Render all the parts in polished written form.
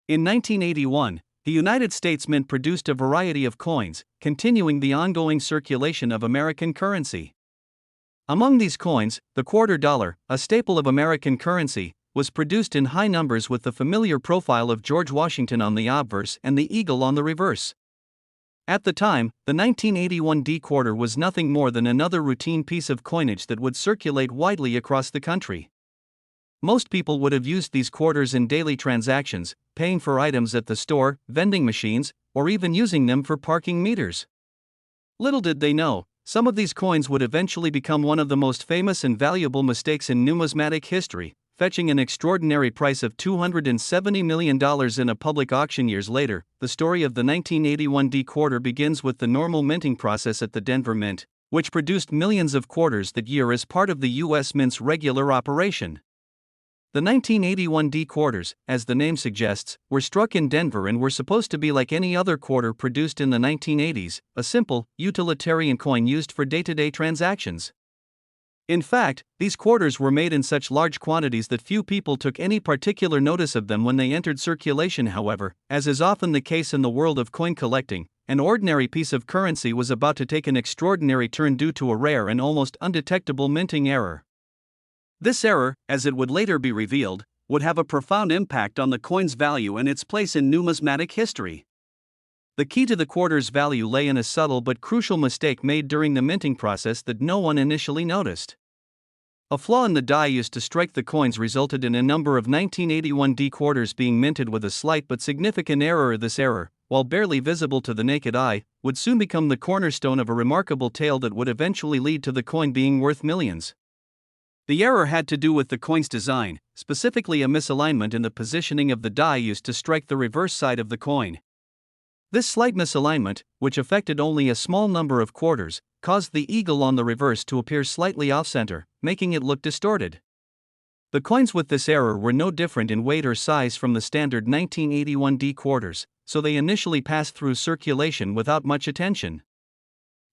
In 1981, the United States Mint produced a variety of coins, continuing the ongoing circulation of American currency. Among these coins, the quarter dollar, a staple of American currency, was produced in high numbers with the familiar profile of George Washington on the obverse and the eagle on the reverse. At the time, the 1981 D quarter was nothing more than another routine piece of coinage that would circulate widely across the country. Most people would have used these quarters in daily transactions, paying for items at the store, vending machines, or even using them for parking meters. Little did they know, some of these coins would eventually become one of the most famous and valuable mistakes in numismatic history, fetching an extraordinary price of $270 million in a public auction years later. The story of the 1981 D quarter begins with the normal minting process at the Denver Mint, which produced millions of quarters that year as part of the U.S. Mint's regular operation. The 1981 D quarters, as the name suggests, were struck in Denver and were supposed to be like any other quarter produced in the 1980s, a simple, utilitarian coin used for day-to-day transactions. In fact, these quarters were made in such large quantities that few people took any particular notice of them when they entered circulation. However, as is often the case in the world of coin collecting, an ordinary piece of currency was about to take an extraordinary turn due to a rare and almost undetectable minting error. This error, as it would later be revealed, would have a profound impact on the coin's value and its place in numismatic history. The key to the quarter's value lay in a subtle but crucial mistake made during the minting process that no one initially noticed. A flaw in the die used to strike the coins resulted in a number of 1981 D quarters being minted with a slight but significant error. This error, while barely visible to the naked eye, would soon become the cornerstone of a remarkable tale that would eventually lead to the coin being worth millions. The error had to do with the coin's design, specifically a misalignment in the positioning of the die used to strike the reverse side of the coin. This slight misalignment, which affected only a small number of quarters, caused the eagle on the reverse to appear slightly off-center, making it look distorted. The coins with this error were no different in weight or size from the standard 1981 D quarters, so they initially passed through circulation without much attention.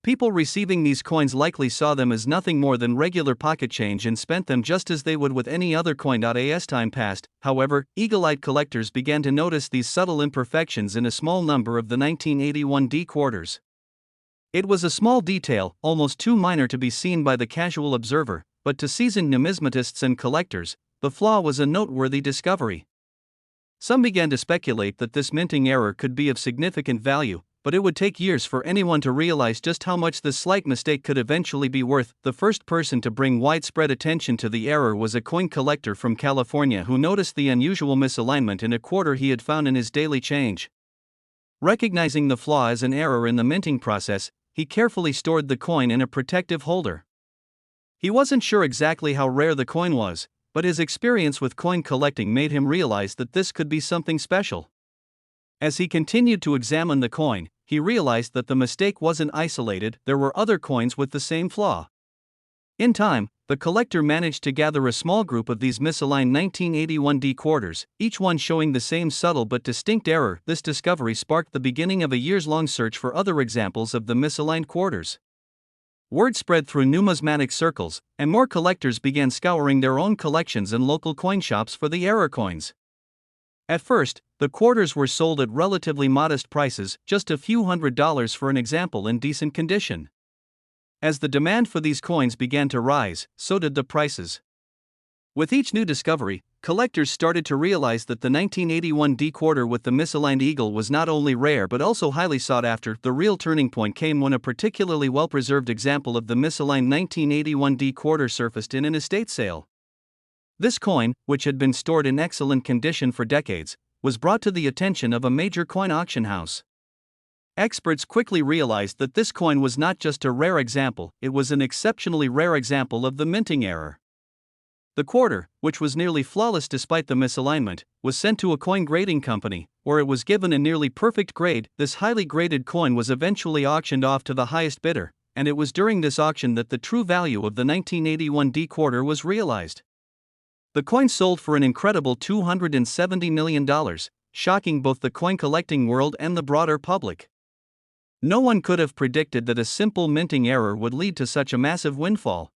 People receiving these coins likely saw them as nothing more than regular pocket change and spent them just as they would with any other coin. As time passed, however, eagle-eyed collectors began to notice these subtle imperfections in a small number of the 1981 D quarters. It was a small detail, almost too minor to be seen by the casual observer, but to seasoned numismatists and collectors, the flaw was a noteworthy discovery. Some began to speculate that this minting error could be of significant value, but it would take years for anyone to realize just how much this slight mistake could eventually be worth. The first person to bring widespread attention to the error was a coin collector from California who noticed the unusual misalignment in a quarter he had found in his daily change. Recognizing the flaw as an error in the minting process, he carefully stored the coin in a protective holder. He wasn't sure exactly how rare the coin was, but his experience with coin collecting made him realize that this could be something special. As he continued to examine the coin, he realized that the mistake wasn't isolated. There were other coins with the same flaw. In time, the collector managed to gather a small group of these misaligned 1981 D quarters, each one showing the same subtle but distinct error. This discovery sparked the beginning of a years-long search for other examples of the misaligned quarters. Word spread through numismatic circles, and more collectors began scouring their own collections and local coin shops for the error coins. At first, the quarters were sold at relatively modest prices, just a few $100s for an example in decent condition. As the demand for these coins began to rise, so did the prices. With each new discovery, collectors started to realize that the 1981 D quarter with the misaligned eagle was not only rare but also highly sought after. The real turning point came when a particularly well-preserved example of the misaligned 1981 D quarter surfaced in an estate sale. This coin, which had been stored in excellent condition for decades, was brought to the attention of a major coin auction house. Experts quickly realized that this coin was not just a rare example, it was an exceptionally rare example of the minting error. The quarter, which was nearly flawless despite the misalignment, was sent to a coin grading company, where it was given a nearly perfect grade. This highly graded coin was eventually auctioned off to the highest bidder, and it was during this auction that the true value of the 1981 D quarter was realized. The coin sold for an incredible $270 million, shocking both the coin collecting world and the broader public. No one could have predicted that a simple minting error would lead to such a massive windfall.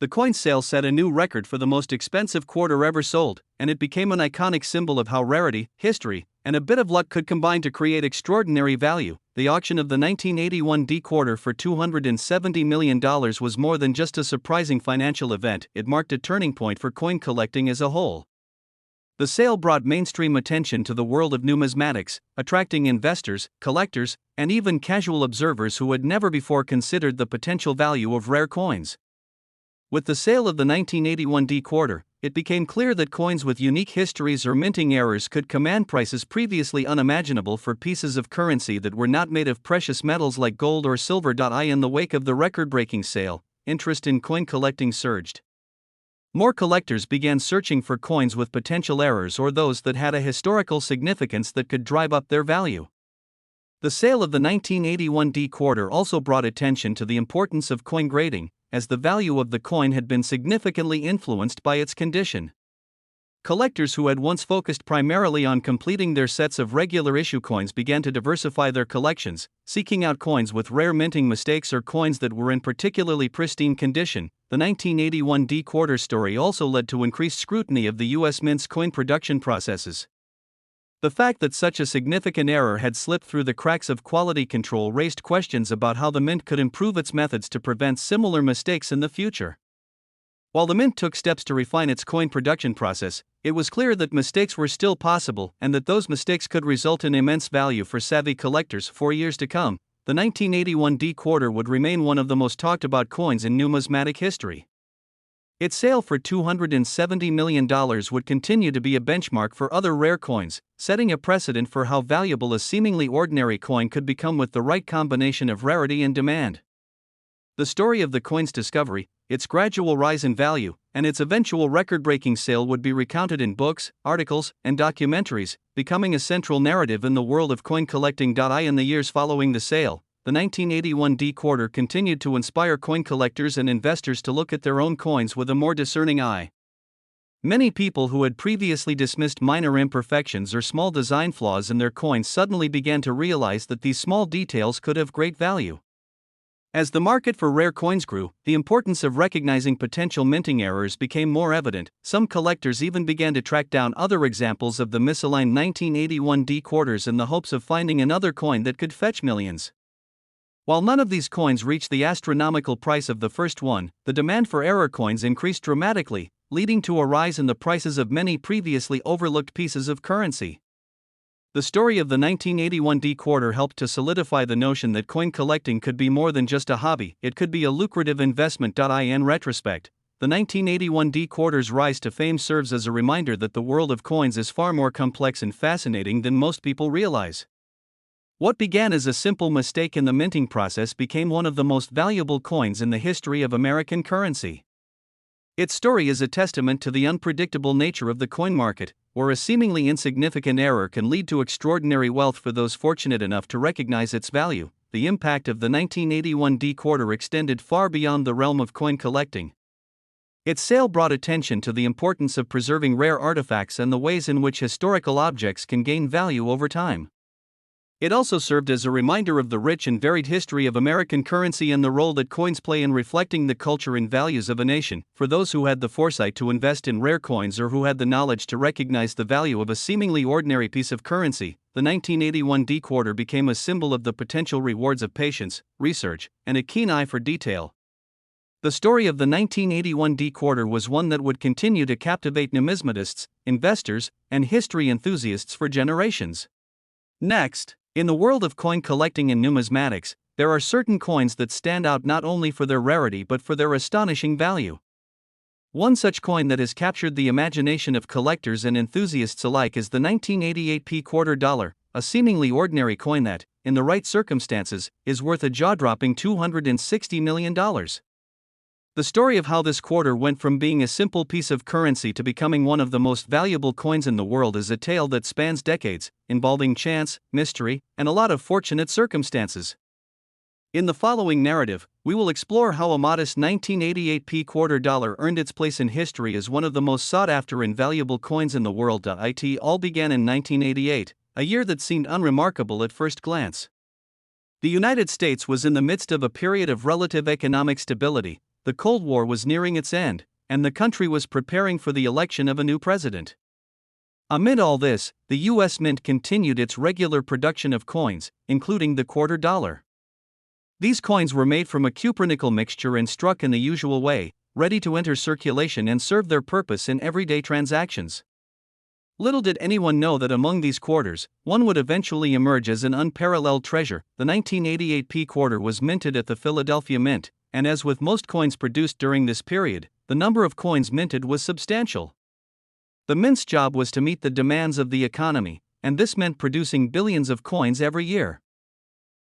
The coin sale set a new record for the most expensive quarter ever sold, and it became an iconic symbol of how rarity, history, and a bit of luck could combine to create extraordinary value. The auction of the 1981 D quarter for $270 million was more than just a surprising financial event, it marked a turning point for coin collecting as a whole. The sale brought mainstream attention to the world of numismatics, attracting investors, collectors, and even casual observers who had never before considered the potential value of rare coins. With the sale of the 1981 D quarter, it became clear that coins with unique histories or minting errors could command prices previously unimaginable for pieces of currency that were not made of precious metals like gold or silver. In the wake of the record-breaking sale, interest in coin collecting surged. More collectors began searching for coins with potential errors or those that had a historical significance that could drive up their value. The sale of the 1981 D quarter also brought attention to the importance of coin grading, as the value of the coin had been significantly influenced by its condition. Collectors who had once focused primarily on completing their sets of regular issue coins began to diversify their collections, seeking out coins with rare minting mistakes or coins that were in particularly pristine condition. The 1981 D quarter story also led to increased scrutiny of the U.S. Mint's coin production processes. The fact that such a significant error had slipped through the cracks of quality control raised questions about how the Mint could improve its methods to prevent similar mistakes in the future. While the Mint took steps to refine its coin production process, it was clear that mistakes were still possible and that those mistakes could result in immense value for savvy collectors for years to come. The 1981 D quarter would remain one of the most talked about coins in numismatic history. Its sale for $270 million would continue to be a benchmark for other rare coins, setting a precedent for how valuable a seemingly ordinary coin could become with the right combination of rarity and demand. The story of the coin's discovery, its gradual rise in value, and its eventual record-breaking sale would be recounted in books, articles, and documentaries, becoming a central narrative in the world of coin collecting. In the years following the sale, the 1981 D quarter continued to inspire coin collectors and investors to look at their own coins with a more discerning eye. Many people who had previously dismissed minor imperfections or small design flaws in their coins suddenly began to realize that these small details could have great value. As the market for rare coins grew, the importance of recognizing potential minting errors became more evident. Some collectors even began to track down other examples of the misaligned 1981 D quarters in the hopes of finding another coin that could fetch millions. While none of these coins reached the astronomical price of the first one, the demand for error coins increased dramatically, leading to a rise in the prices of many previously overlooked pieces of currency. The story of the 1981 D quarter helped to solidify the notion that coin collecting could be more than just a hobby, it could be a lucrative investment. In retrospect, the 1981 D quarter's rise to fame serves as a reminder that the world of coins is far more complex and fascinating than most people realize. What began as a simple mistake in the minting process became one of the most valuable coins in the history of American currency. Its story is a testament to the unpredictable nature of the coin market, where a seemingly insignificant error can lead to extraordinary wealth for those fortunate enough to recognize its value. The impact of the 1981 D quarter extended far beyond the realm of coin collecting. Its sale brought attention to the importance of preserving rare artifacts and the ways in which historical objects can gain value over time. It also served as a reminder of the rich and varied history of American currency and the role that coins play in reflecting the culture and values of a nation. For those who had the foresight to invest in rare coins or who had the knowledge to recognize the value of a seemingly ordinary piece of currency, the 1981 D quarter became a symbol of the potential rewards of patience, research, and a keen eye for detail. The story of the 1981 D quarter was one that would continue to captivate numismatists, investors, and history enthusiasts for generations. Next, in the world of coin collecting and numismatics, there are certain coins that stand out not only for their rarity but for their astonishing value. One such coin that has captured the imagination of collectors and enthusiasts alike is the 1988 P quarter dollar, a seemingly ordinary coin that, in the right circumstances, is worth a jaw-dropping $260 million. The story of how this quarter went from being a simple piece of currency to becoming one of the most valuable coins in the world is a tale that spans decades, involving chance, mystery, and a lot of fortunate circumstances. In the following narrative, we will explore how a modest 1988 P quarter dollar earned its place in history as one of the most sought-after and valuable coins in the world. It all began in 1988, a year that seemed unremarkable at first glance. The United States was in the midst of a period of relative economic stability, the Cold War was nearing its end, and the country was preparing for the election of a new president. Amid all this, the U.S. Mint continued its regular production of coins, including the quarter dollar. These coins were made from a cupronickel mixture and struck in the usual way, ready to enter circulation and serve their purpose in everyday transactions. Little did anyone know that among these quarters, one would eventually emerge as an unparalleled treasure. The 1988 P quarter was minted at the Philadelphia Mint, and as with most coins produced during this period, the number of coins minted was substantial. The mint's job was to meet the demands of the economy, and this meant producing billions of coins every year.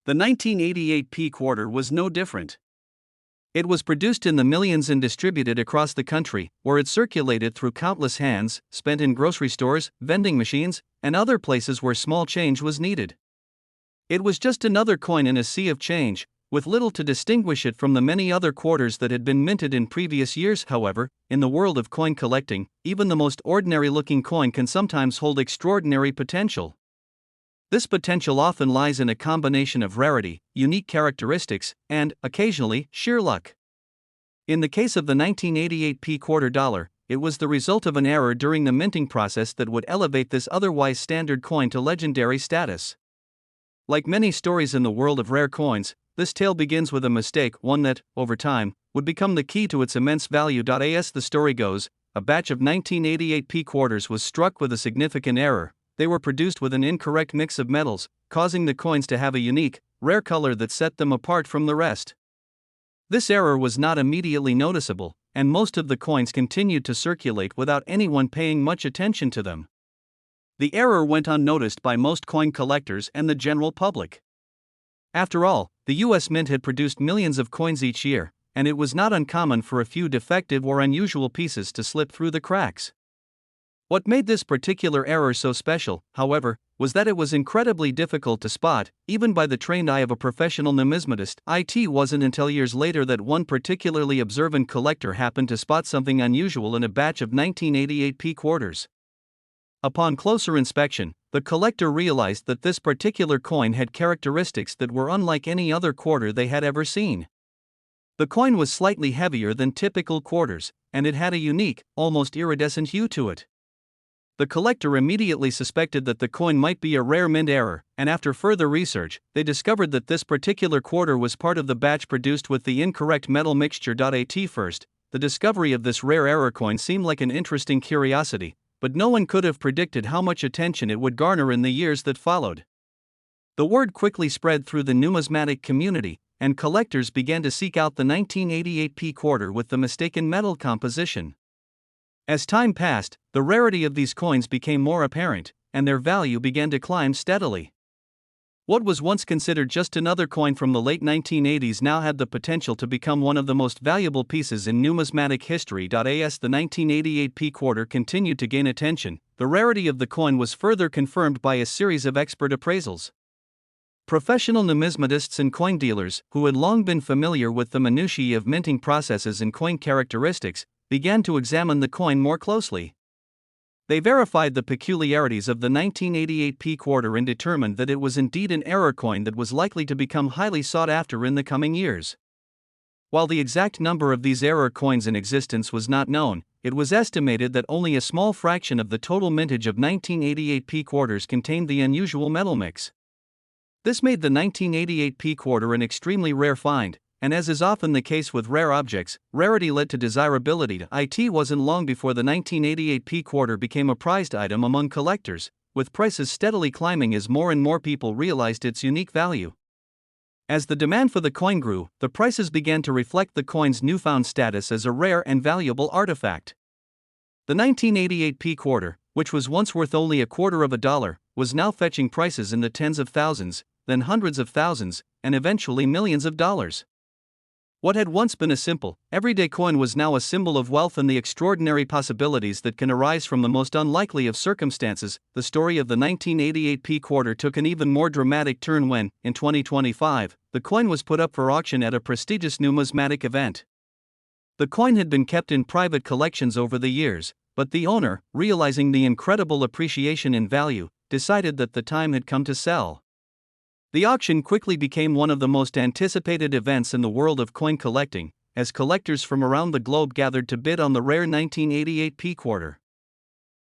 The 1988 P quarter was no different. It was produced in the millions and distributed across the country, where it circulated through countless hands, spent in grocery stores, vending machines, and other places where small change was needed. It was just another coin in a sea of change, with little to distinguish it from the many other quarters that had been minted in previous years. However, in the world of coin collecting, even the most ordinary-looking coin can sometimes hold extraordinary potential. This potential often lies in a combination of rarity, unique characteristics, and, occasionally, sheer luck. In the case of the 1988 P quarter dollar, it was the result of an error during the minting process that would elevate this otherwise standard coin to legendary status. Like many stories in the world of rare coins, this tale begins with a mistake, one that, over time, would become the key to its immense value. As the story goes, a batch of 1988 P quarters was struck with a significant error. They were produced with an incorrect mix of metals, causing the coins to have a unique, rare color that set them apart from the rest. This error was not immediately noticeable, and most of the coins continued to circulate without anyone paying much attention to them. The error went unnoticed by most coin collectors and the general public. After all, the U.S. Mint had produced millions of coins each year, and it was not uncommon for a few defective or unusual pieces to slip through the cracks. What made this particular error so special, however, was that it was incredibly difficult to spot, even by the trained eye of a professional numismatist. It wasn't until years later that one particularly observant collector happened to spot something unusual in a batch of 1988 P quarters. Upon closer inspection, the collector realized that this particular coin had characteristics that were unlike any other quarter they had ever seen. The coin was slightly heavier than typical quarters, and it had a unique, almost iridescent hue to it. The collector immediately suspected that the coin might be a rare mint error, and after further research, they discovered that this particular quarter was part of the batch produced with the incorrect metal mixture. At first, the discovery of this rare error coin seemed like an interesting curiosity, but no one could have predicted how much attention it would garner in the years that followed. The word quickly spread through the numismatic community, and collectors began to seek out the 1988 P quarter with the mistaken metal composition. As time passed, the rarity of these coins became more apparent, and their value began to climb steadily. What was once considered just another coin from the late 1980s now had the potential to become one of the most valuable pieces in numismatic history. As the 1988 P quarter continued to gain attention, the rarity of the coin was further confirmed by a series of expert appraisals. Professional numismatists and coin dealers, who had long been familiar with the minutiae of minting processes and coin characteristics, began to examine the coin more closely. They verified the peculiarities of the 1988 P quarter and determined that it was indeed an error coin that was likely to become highly sought after in the coming years. While the exact number of these error coins in existence was not known, it was estimated that only a small fraction of the total mintage of 1988 P quarters contained the unusual metal mix. This made the 1988 P quarter an extremely rare find, and as is often the case with rare objects, rarity led to desirability. It wasn't long before the 1988 P quarter became a prized item among collectors, with prices steadily climbing as more and more people realized its unique value. As the demand for the coin grew, the prices began to reflect the coin's newfound status as a rare and valuable artifact. The 1988 P quarter, which was once worth only $0.25, was now fetching prices in the tens of thousands, then hundreds of thousands, and eventually millions of dollars. What had once been a simple, everyday coin was now a symbol of wealth and the extraordinary possibilities that can arise from the most unlikely of circumstances. The story of the 1988 P quarter took an even more dramatic turn when, in 2025, the coin was put up for auction at a prestigious numismatic event. The coin had been kept in private collections over the years, but the owner, realizing the incredible appreciation in value, decided that the time had come to sell. The auction quickly became one of the most anticipated events in the world of coin collecting, as collectors from around the globe gathered to bid on the rare 1988 P quarter.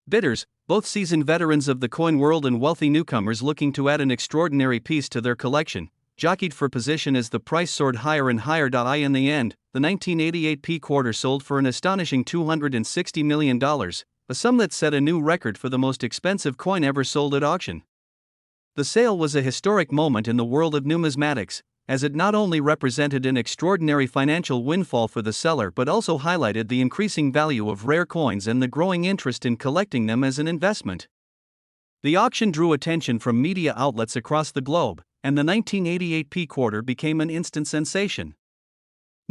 Bidders, both seasoned veterans of the coin world and wealthy newcomers looking to add an extraordinary piece to their collection, jockeyed for position as the price soared higher and higher. In the end, the 1988 P quarter sold for an astonishing $260 million, a sum that set a new record for the most expensive coin ever sold at auction. The sale was a historic moment in the world of numismatics, as it not only represented an extraordinary financial windfall for the seller but also highlighted the increasing value of rare coins and the growing interest in collecting them as an investment. The auction drew attention from media outlets across the globe, and the 1988 P quarter became an instant sensation.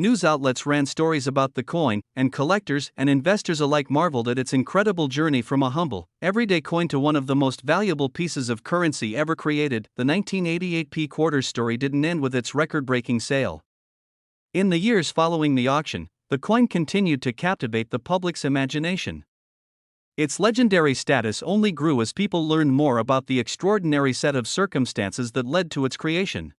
News outlets ran stories about the coin, and collectors and investors alike marveled at its incredible journey from a humble, everyday coin to one of the most valuable pieces of currency ever created. The 1988 P quarter story didn't end with its record-breaking sale. In the years following the auction, the coin continued to captivate the public's imagination. Its legendary status only grew as people learned more about the extraordinary set of circumstances that led to its creation.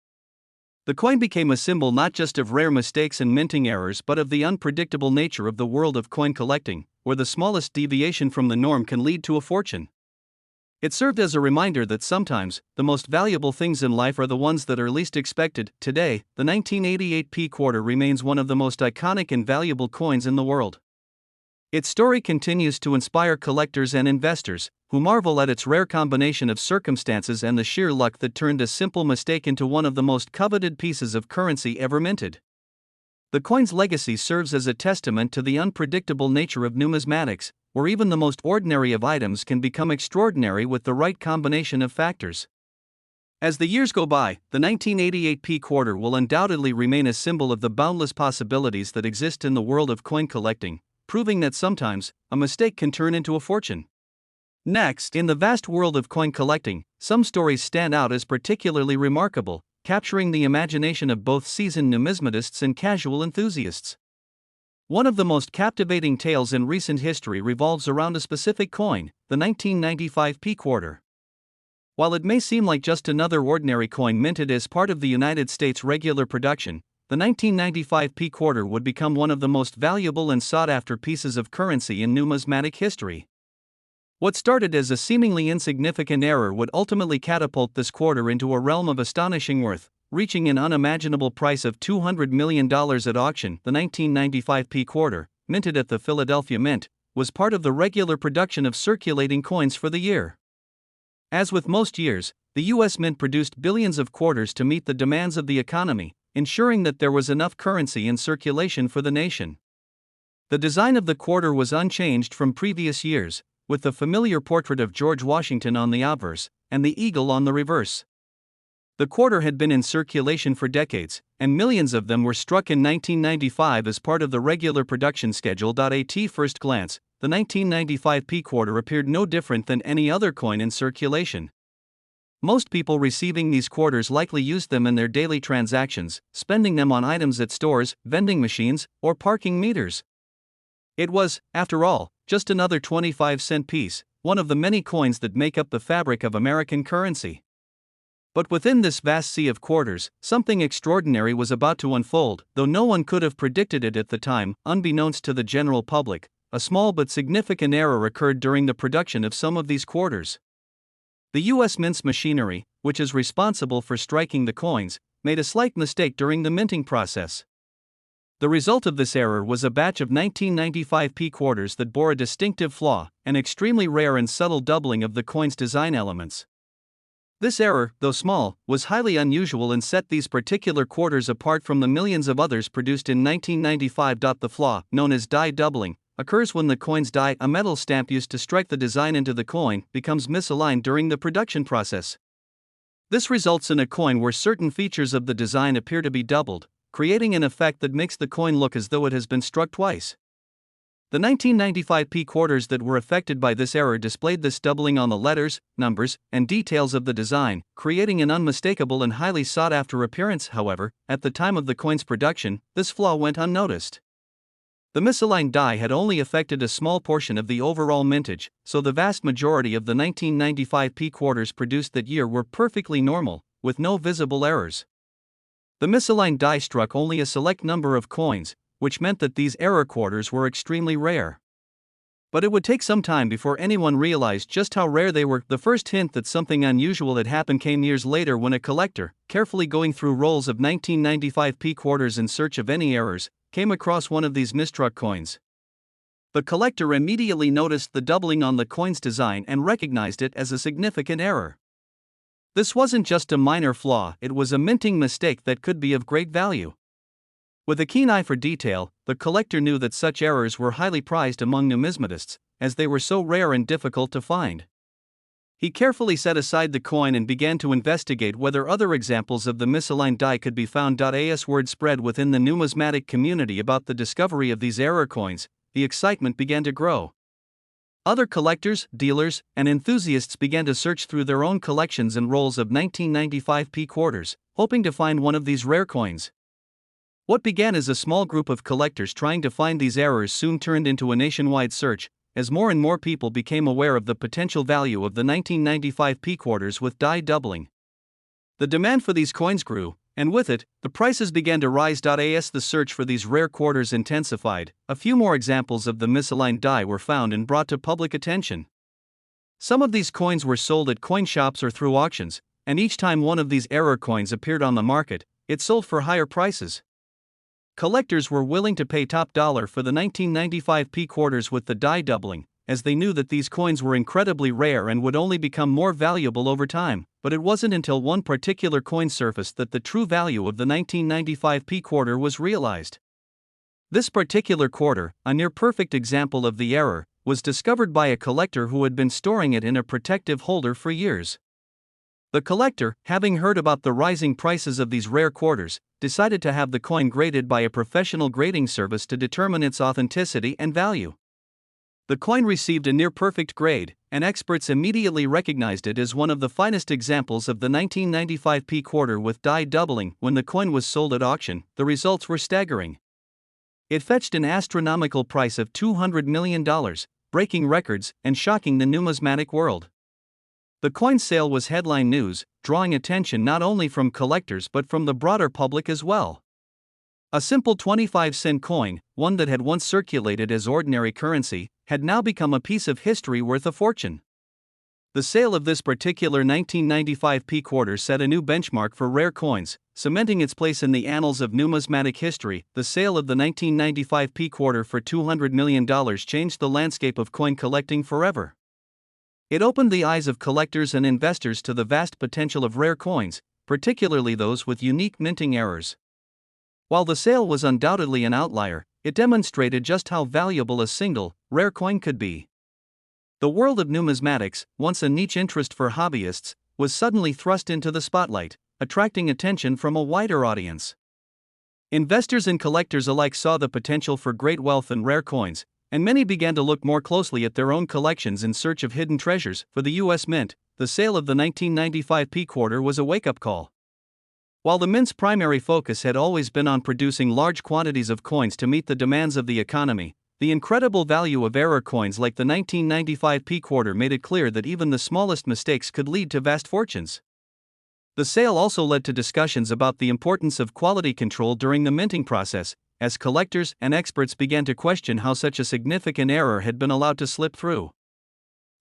The coin became a symbol not just of rare mistakes and minting errors but of the unpredictable nature of the world of coin collecting, where the smallest deviation from the norm can lead to a fortune. It served as a reminder that sometimes, the most valuable things in life are the ones that are least expected. Today, the 1988 P quarter remains one of the most iconic and valuable coins in the world. Its story continues to inspire collectors and investors, who marvel at its rare combination of circumstances and the sheer luck that turned a simple mistake into one of the most coveted pieces of currency ever minted. The coin's legacy serves as a testament to the unpredictable nature of numismatics, where even the most ordinary of items can become extraordinary with the right combination of factors. As the years go by, the 1988 P quarter will undoubtedly remain a symbol of the boundless possibilities that exist in the world of coin collecting, proving that sometimes, a mistake can turn into a fortune. Next, in the vast world of coin collecting, some stories stand out as particularly remarkable, capturing the imagination of both seasoned numismatists and casual enthusiasts. One of the most captivating tales in recent history revolves around a specific coin, the 1995 P quarter. While it may seem like just another ordinary coin minted as part of the United States regular production, the 1995 P quarter would become one of the most valuable and sought-after pieces of currency in numismatic history. What started as a seemingly insignificant error would ultimately catapult this quarter into a realm of astonishing worth, reaching an unimaginable price of $200 million at auction. The 1995 P quarter, minted at the Philadelphia Mint, was part of the regular production of circulating coins for the year. As with most years, the U.S. Mint produced billions of quarters to meet the demands of the economy, ensuring that there was enough currency in circulation for the nation. The design of the quarter was unchanged from previous years, with the familiar portrait of George Washington on the obverse, and the eagle on the reverse. The quarter had been in circulation for decades, and millions of them were struck in 1995 as part of the regular production schedule. At first glance, the 1995 P quarter appeared no different than any other coin in circulation. Most people receiving these quarters likely used them in their daily transactions, spending them on items at stores, vending machines, or parking meters. It was, after all, just another 25-cent piece, one of the many coins that make up the fabric of American currency. But within this vast sea of quarters, something extraordinary was about to unfold, though no one could have predicted it at the time. Unbeknownst to the general public, a small but significant error occurred during the production of some of these quarters. The U.S. Mint's machinery, which is responsible for striking the coins, made a slight mistake during the minting process. The result of this error was a batch of 1995 P quarters that bore a distinctive flaw, an extremely rare and subtle doubling of the coin's design elements. This error, though small, was highly unusual and set these particular quarters apart from the millions of others produced in 1995. The flaw, known as die doubling, occurs when the coin's die, a metal stamp used to strike the design into the coin, becomes misaligned during the production process. This results in a coin where certain features of the design appear to be doubled, creating an effect that makes the coin look as though it has been struck twice. The 1995 P quarters that were affected by this error displayed this doubling on the letters, numbers, and details of the design, creating an unmistakable and highly sought-after appearance. However, at the time of the coin's production, this flaw went unnoticed. The misaligned die had only affected a small portion of the overall mintage, so the vast majority of the 1995 P quarters produced that year were perfectly normal, with no visible errors. The misaligned die struck only a select number of coins, which meant that these error quarters were extremely rare. But it would take some time before anyone realized just how rare they were. The first hint that something unusual had happened came years later when a collector, carefully going through rolls of 1995 p quarters in search of any errors, came across one of these misstruck coins. The collector immediately noticed the doubling on the coin's design and recognized it as a significant error. This wasn't just a minor flaw, it was a minting mistake that could be of great value. With a keen eye for detail, the collector knew that such errors were highly prized among numismatists, as they were so rare and difficult to find. He carefully set aside the coin and began to investigate whether other examples of the misaligned die could be found. As word spread within the numismatic community about the discovery of these error coins, the excitement began to grow. Other collectors, dealers, and enthusiasts began to search through their own collections and rolls of 1995 p quarters, hoping to find one of these rare coins. What began as a small group of collectors trying to find these errors soon turned into a nationwide search, as more and more people became aware of the potential value of the 1995 p quarters with die doubling. The demand for these coins grew, and with it, the prices began to rise. As the search for these rare quarters intensified, a few more examples of the misaligned die were found and brought to public attention. Some of these coins were sold at coin shops or through auctions, and each time one of these error coins appeared on the market, it sold for higher prices. Collectors were willing to pay top dollar for the 1995 p quarters with the die doubling, as they knew that these coins were incredibly rare and would only become more valuable over time. But it wasn't until one particular coin surfaced that the true value of the 1995 p quarter was realized. This particular quarter, a near-perfect example of the error, was discovered by a collector who had been storing it in a protective holder for years. The collector, having heard about the rising prices of these rare quarters, decided to have the coin graded by a professional grading service to determine its authenticity and value. The coin received a near-perfect grade, and experts immediately recognized it as one of the finest examples of the 1995 p quarter with die doubling. When the coin was sold at auction, the results were staggering. It fetched an astronomical price of $200 million, breaking records and shocking the numismatic world. The coin's sale was headline news, drawing attention not only from collectors but from the broader public as well. A simple 25-cent coin, one that had once circulated as ordinary currency, had now become a piece of history worth a fortune. The sale of this particular 1995 p quarter set a new benchmark for rare coins, cementing its place in the annals of numismatic history. The sale of the 1995 p quarter for $200 million changed the landscape of coin collecting forever. It opened the eyes of collectors and investors to the vast potential of rare coins, particularly those with unique minting errors. While the sale was undoubtedly an outlier, it demonstrated just how valuable a single, rare coin could be. The world of numismatics, once a niche interest for hobbyists, was suddenly thrust into the spotlight, attracting attention from a wider audience. Investors and collectors alike saw the potential for great wealth in rare coins, and many began to look more closely at their own collections in search of hidden treasures. For the U.S. Mint, the sale of the 1995 p quarter was a wake-up call. While the Mint's primary focus had always been on producing large quantities of coins to meet the demands of the economy, the incredible value of error coins like the 1995 p quarter made it clear that even the smallest mistakes could lead to vast fortunes. The sale also led to discussions about the importance of quality control during the minting process, as collectors and experts began to question how such a significant error had been allowed to slip through.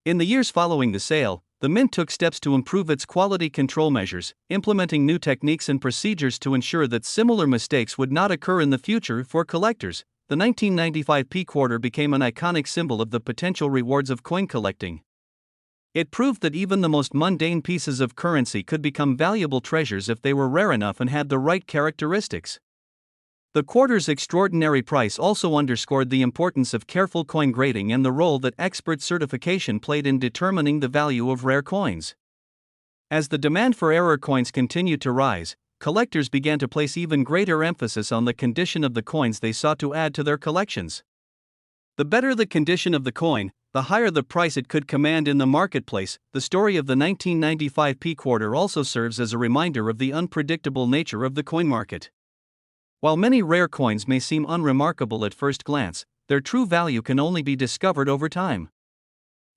In the years following the sale, the Mint took steps to improve its quality control measures, implementing new techniques and procedures to ensure that similar mistakes would not occur in the future. For collectors, the 1995 p quarter became an iconic symbol of the potential rewards of coin collecting. It proved that even the most mundane pieces of currency could become valuable treasures if they were rare enough and had the right characteristics. The quarter's extraordinary price also underscored the importance of careful coin grading and the role that expert certification played in determining the value of rare coins. As the demand for error coins continued to rise, collectors began to place even greater emphasis on the condition of the coins they sought to add to their collections. The better the condition of the coin, the higher the price it could command in the marketplace. The story of the 1995 p quarter also serves as a reminder of the unpredictable nature of the coin market. While many rare coins may seem unremarkable at first glance, their true value can only be discovered over time.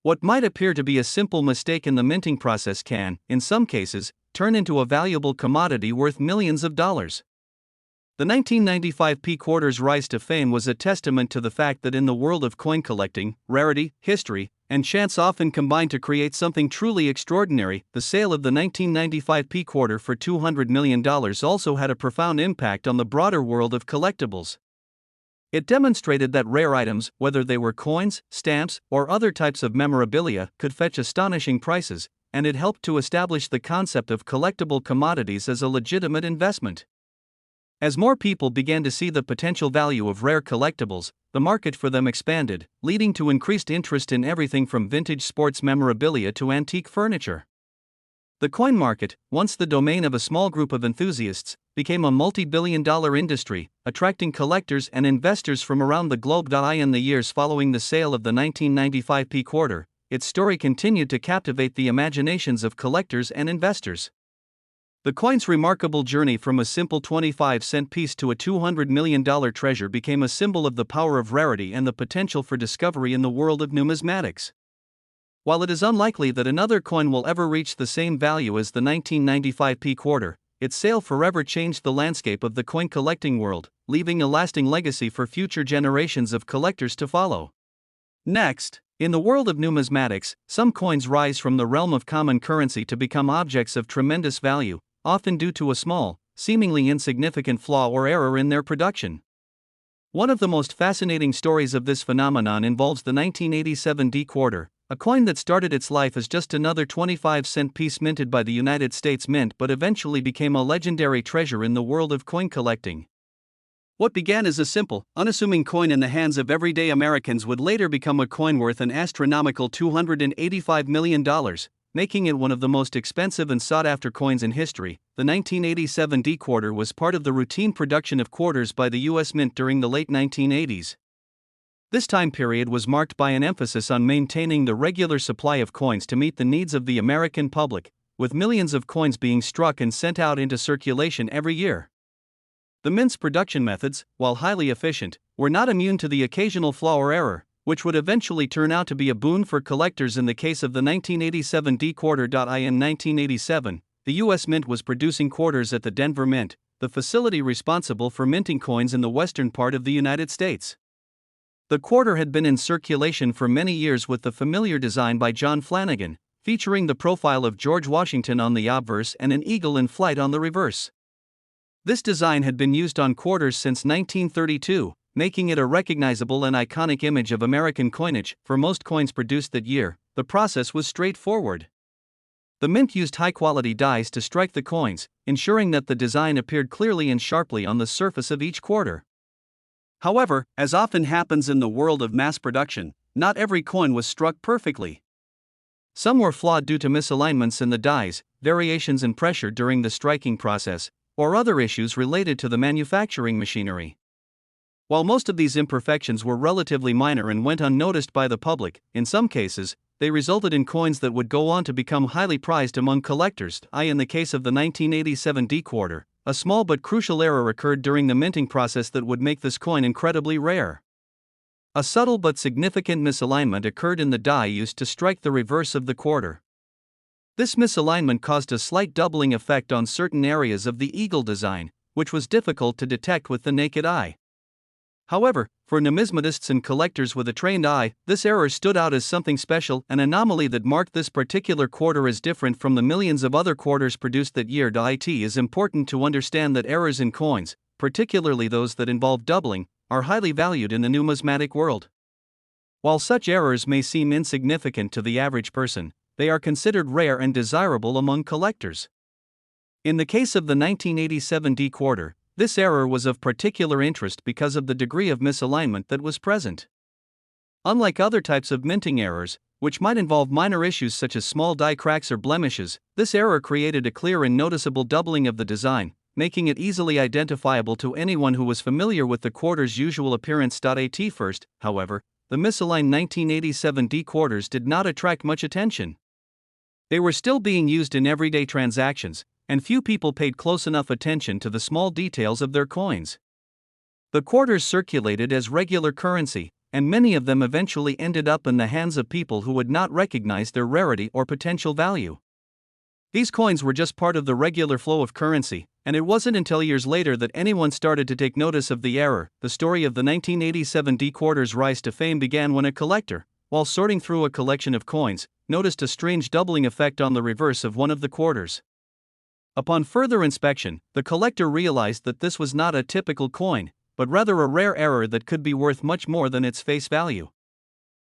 What might appear to be a simple mistake in the minting process can, in some cases, turn into a valuable commodity worth millions of dollars. The 1995 P quarter's rise to fame was a testament to the fact that in the world of coin collecting, rarity, history, and chance often combine to create something truly extraordinary. The sale of the 1995 P quarter for $200 million also had a profound impact on the broader world of collectibles. It demonstrated that rare items, whether they were coins, stamps, or other types of memorabilia, could fetch astonishing prices, and it helped to establish the concept of collectible commodities as a legitimate investment. As more people began to see the potential value of rare collectibles, the market for them expanded, leading to increased interest in everything from vintage sports memorabilia to antique furniture. The coin market, once the domain of a small group of enthusiasts, became a multi-billion-dollar industry, attracting collectors and investors from around the globe. In the years following the sale of the 1995 P quarter, its story continued to captivate the imaginations of collectors and investors. The coin's remarkable journey from a simple 25-cent piece to a $200 million treasure became a symbol of the power of rarity and the potential for discovery in the world of numismatics. While it is unlikely that another coin will ever reach the same value as the 1995 P quarter, its sale forever changed the landscape of the coin collecting world, leaving a lasting legacy for future generations of collectors to follow. Next, in the world of numismatics, some coins rise from the realm of common currency to become objects of tremendous value, often due to a small, seemingly insignificant flaw or error in their production. One of the most fascinating stories of this phenomenon involves the 1987 D quarter, a coin that started its life as just another 25-cent piece minted by the United States Mint but eventually became a legendary treasure in the world of coin collecting. What began as a simple, unassuming coin in the hands of everyday Americans would later become a coin worth an astronomical $285 million, making it one of the most expensive and sought-after coins in history. The 1987 D quarter was part of the routine production of quarters by the U.S. Mint during the late 1980s. This time period was marked by an emphasis on maintaining the regular supply of coins to meet the needs of the American public, with millions of coins being struck and sent out into circulation every year. The Mint's production methods, while highly efficient, were not immune to the occasional flaw or error, which would eventually turn out to be a boon for collectors in the case of the 1987 D quarter. In 1987, the U.S. Mint was producing quarters at the Denver Mint, the facility responsible for minting coins in the western part of the United States. The quarter had been in circulation for many years with the familiar design by John Flanagan, featuring the profile of George Washington on the obverse and an eagle in flight on the reverse. This design had been used on quarters since 1932, making it a recognizable and iconic image of American coinage. For most coins produced that year, the process was straightforward. The Mint used high-quality dies to strike the coins, ensuring that the design appeared clearly and sharply on the surface of each quarter. However, as often happens in the world of mass production, not every coin was struck perfectly. Some were flawed due to misalignments in the dies, variations in pressure during the striking process, or other issues related to the manufacturing machinery. While most of these imperfections were relatively minor and went unnoticed by the public, in some cases, they resulted in coins that would go on to become highly prized among collectors. In the case of the 1987 D quarter, a small but crucial error occurred during the minting process that would make this coin incredibly rare. A subtle but significant misalignment occurred in the die used to strike the reverse of the quarter. This misalignment caused a slight doubling effect on certain areas of the eagle design, which was difficult to detect with the naked eye. However, for numismatists and collectors with a trained eye, this error stood out as something special, an anomaly that marked this particular quarter as different from the millions of other quarters produced that year. It is important to understand that errors in coins, particularly those that involve doubling, are highly valued in the numismatic world. While such errors may seem insignificant to the average person, they are considered rare and desirable among collectors. In the case of the 1987 D quarter, this error was of particular interest because of the degree of misalignment that was present. Unlike other types of minting errors, which might involve minor issues such as small die cracks or blemishes, this error created a clear and noticeable doubling of the design, making it easily identifiable to anyone who was familiar with the quarter's usual appearance. At first, however, the misaligned 1987 D quarters did not attract much attention. They were still being used in everyday transactions, and few people paid close enough attention to the small details of their coins. The quarters circulated as regular currency, and many of them eventually ended up in the hands of people who would not recognize their rarity or potential value. These coins were just part of the regular flow of currency, and it wasn't until years later that anyone started to take notice of the error. The story of the 1987 D-quarter's rise to fame began when a collector, while sorting through a collection of coins, noticed a strange doubling effect on the reverse of one of the quarters. Upon further inspection, the collector realized that this was not a typical coin, but rather a rare error that could be worth much more than its face value.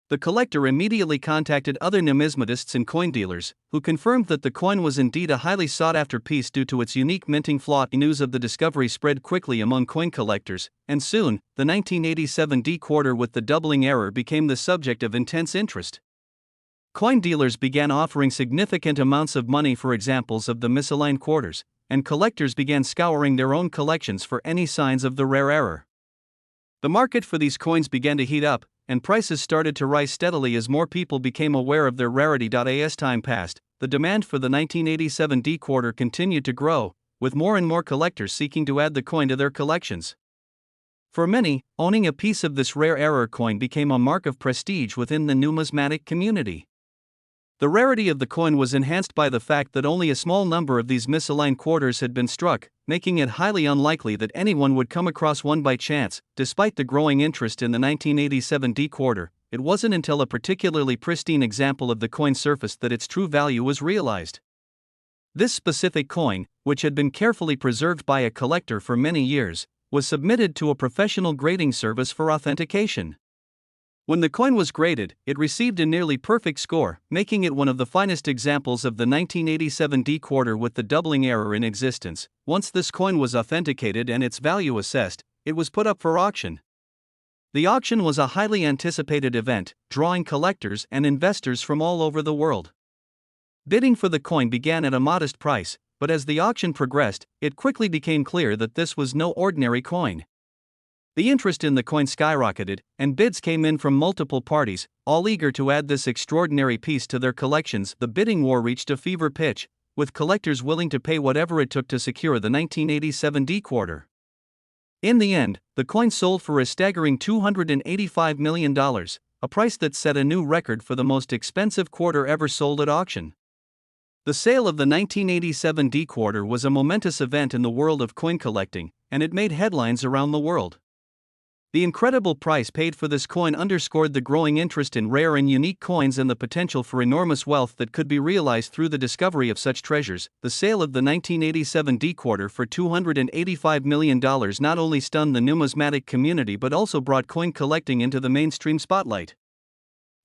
The collector immediately contacted other numismatists and coin dealers, who confirmed that the coin was indeed a highly sought-after piece due to its unique minting flaw. News of the discovery spread quickly among coin collectors, and soon, the 1987 D-quarter with the doubling error became the subject of intense interest. Coin dealers began offering significant amounts of money for examples of the misaligned quarters, and collectors began scouring their own collections for any signs of the rare error. The market for these coins began to heat up, and prices started to rise steadily as more people became aware of their rarity. As time passed, the demand for the 1987 D-quarter continued to grow, with more and more collectors seeking to add the coin to their collections. For many, owning a piece of this rare error coin became a mark of prestige within the numismatic community. The rarity of the coin was enhanced by the fact that only a small number of these misaligned quarters had been struck, making it highly unlikely that anyone would come across one by chance. Despite the growing interest in the 1987 D-quarter, it wasn't until a particularly pristine example of the coin surfaced that its true value was realized. This specific coin, which had been carefully preserved by a collector for many years, was submitted to a professional grading service for authentication. When the coin was graded, it received a nearly perfect score, making it one of the finest examples of the 1987 D-quarter with the doubling error in existence. Once this coin was authenticated and its value assessed, it was put up for auction. The auction was a highly anticipated event, drawing collectors and investors from all over the world. Bidding for the coin began at a modest price, but as the auction progressed, it quickly became clear that this was no ordinary coin. The interest in the coin skyrocketed, and bids came in from multiple parties, all eager to add this extraordinary piece to their collections. The bidding war reached a fever pitch, with collectors willing to pay whatever it took to secure the 1987 D-quarter. In the end, the coin sold for a staggering $285 million, a price that set a new record for the most expensive quarter ever sold at auction. The sale of the 1987 D-quarter was a momentous event in the world of coin collecting, and it made headlines around the world. The incredible price paid for this coin underscored the growing interest in rare and unique coins and the potential for enormous wealth that could be realized through the discovery of such treasures. The sale of the 1987 D-quarter for $285 million not only stunned the numismatic community but also brought coin collecting into the mainstream spotlight.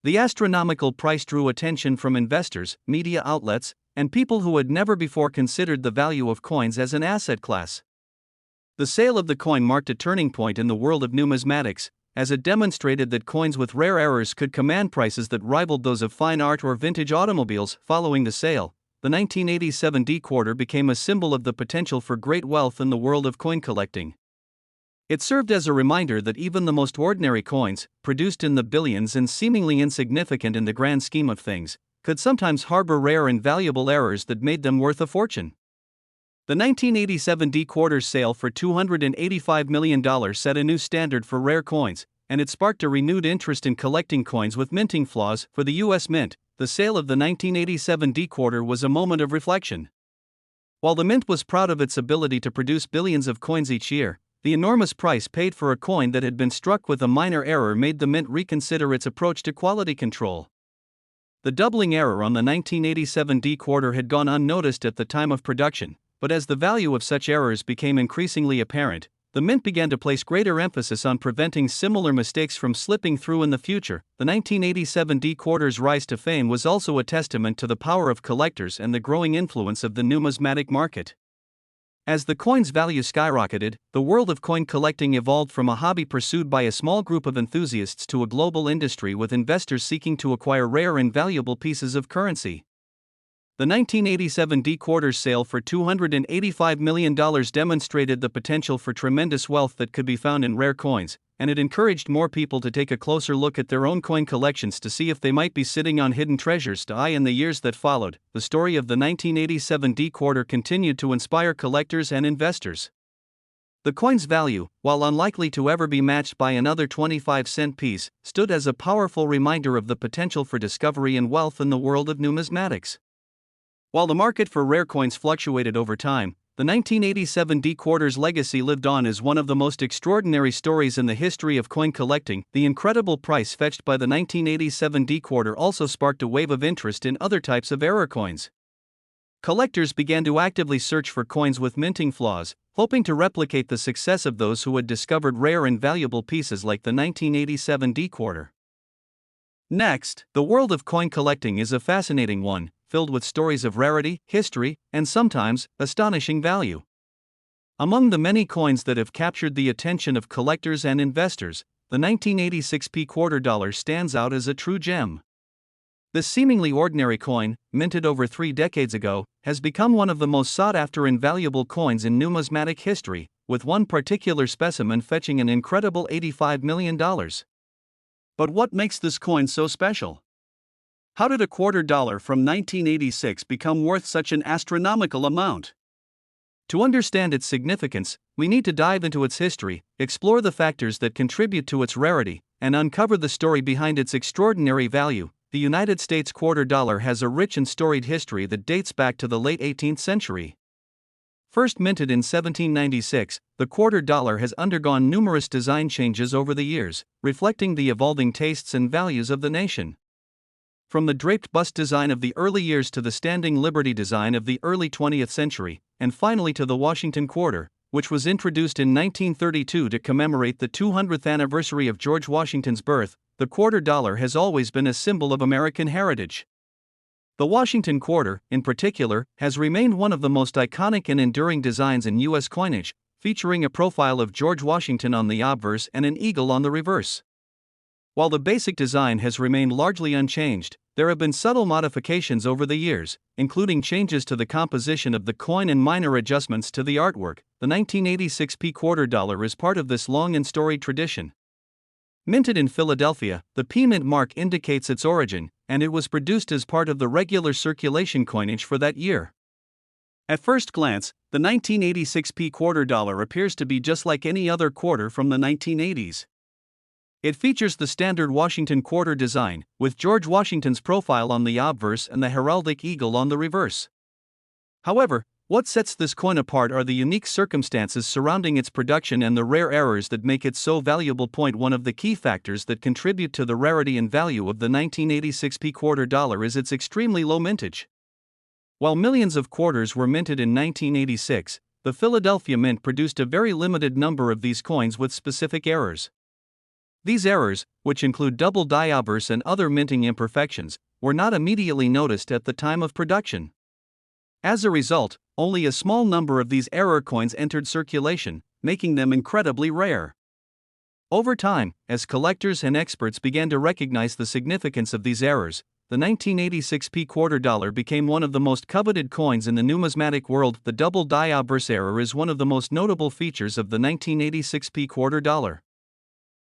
The astronomical price drew attention from investors, media outlets, and people who had never before considered the value of coins as an asset class. The sale of the coin marked a turning point in the world of numismatics, as it demonstrated that coins with rare errors could command prices that rivaled those of fine art or vintage automobiles. Following the sale, the 1987 D-quarter became a symbol of the potential for great wealth in the world of coin collecting. It served as a reminder that even the most ordinary coins, produced in the billions and seemingly insignificant in the grand scheme of things, could sometimes harbor rare and valuable errors that made them worth a fortune. The 1987 D-quarter's sale for $285 million set a new standard for rare coins, and it sparked a renewed interest in collecting coins with minting flaws. For the U.S. Mint, the sale of the 1987 D-quarter was a moment of reflection. While the Mint was proud of its ability to produce billions of coins each year, the enormous price paid for a coin that had been struck with a minor error made the Mint reconsider its approach to quality control. The doubling error on the 1987 D-quarter had gone unnoticed at the time of production, but as the value of such errors became increasingly apparent, the Mint began to place greater emphasis on preventing similar mistakes from slipping through in the future. The 1987 D-quarter's rise to fame was also a testament to the power of collectors and the growing influence of the numismatic market. As the coin's value skyrocketed, the world of coin collecting evolved from a hobby pursued by a small group of enthusiasts to a global industry with investors seeking to acquire rare and valuable pieces of currency. The 1987 D-quarter's sale for $285 million demonstrated the potential for tremendous wealth that could be found in rare coins, and it encouraged more people to take a closer look at their own coin collections to see if they might be sitting on hidden treasures. In the years that followed, the story of the 1987 D-quarter continued to inspire collectors and investors. The coin's value, while unlikely to ever be matched by another 25-cent piece, stood as a powerful reminder of the potential for discovery and wealth in the world of numismatics. While the market for rare coins fluctuated over time, the 1987 D-quarter's legacy lived on as one of the most extraordinary stories in the history of coin collecting. The incredible price fetched by the 1987 D-quarter also sparked a wave of interest in other types of error coins. Collectors began to actively search for coins with minting flaws, hoping to replicate the success of those who had discovered rare and valuable pieces like the 1987 D-quarter. Next, the world of coin collecting is a fascinating one, filled with stories of rarity, history, and sometimes, astonishing value. Among the many coins that have captured the attention of collectors and investors, the 1986 quarter dollar stands out as a true gem. This seemingly ordinary coin, minted over 3 decades ago, has become one of the most sought-after and valuable coins in numismatic history, with one particular specimen fetching an incredible $85 million. But what makes this coin so special? How did a quarter dollar from 1986 become worth such an astronomical amount? To understand its significance, we need to dive into its history, explore the factors that contribute to its rarity, and uncover the story behind its extraordinary value. The United States quarter dollar has a rich and storied history that dates back to the late 18th century. First minted in 1796, the quarter dollar has undergone numerous design changes over the years, reflecting the evolving tastes and values of the nation. From the draped bust design of the early years to the standing liberty design of the early 20th century, and finally to the Washington quarter, which was introduced in 1932 to commemorate the 200th anniversary of George Washington's birth, the quarter dollar has always been a symbol of American heritage. The Washington quarter, in particular, has remained one of the most iconic and enduring designs in U.S. coinage, featuring a profile of George Washington on the obverse and an eagle on the reverse. While the basic design has remained largely unchanged, there have been subtle modifications over the years, including changes to the composition of the coin and minor adjustments to the artwork. The 1986 quarter dollar is part of this long and storied tradition. Minted in Philadelphia, the P mint mark indicates its origin, and it was produced as part of the regular circulation coinage for that year. At first glance, the 1986 quarter dollar appears to be just like any other quarter from the 1980s. It features the standard Washington quarter design, with George Washington's profile on the obverse and the heraldic eagle on the reverse. However, what sets this coin apart are the unique circumstances surrounding its production and the rare errors that make it so valuable. One of the key factors that contribute to the rarity and value of the 1986 quarter dollar is its extremely low mintage. While millions of quarters were minted in 1986, the Philadelphia Mint produced a very limited number of these coins with specific errors. These errors, which include double die obverse and other minting imperfections, were not immediately noticed at the time of production. As a result, only a small number of these error coins entered circulation, making them incredibly rare. Over time, as collectors and experts began to recognize the significance of these errors, the 1986 quarter dollar became one of the most coveted coins in the numismatic world. The double die obverse error is one of the most notable features of the 1986 quarter dollar.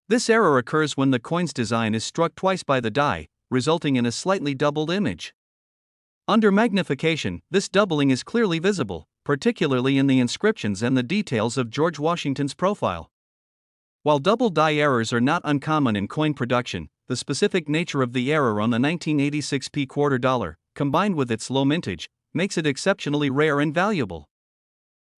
This error occurs when the coin's design is struck twice by the die, resulting in a slightly doubled image. Under magnification, this doubling is clearly visible, particularly in the inscriptions and the details of George Washington's profile. While double die errors are not uncommon in coin production, the specific nature of the error on the 1986 quarter dollar, combined with its low mintage, makes it exceptionally rare and valuable.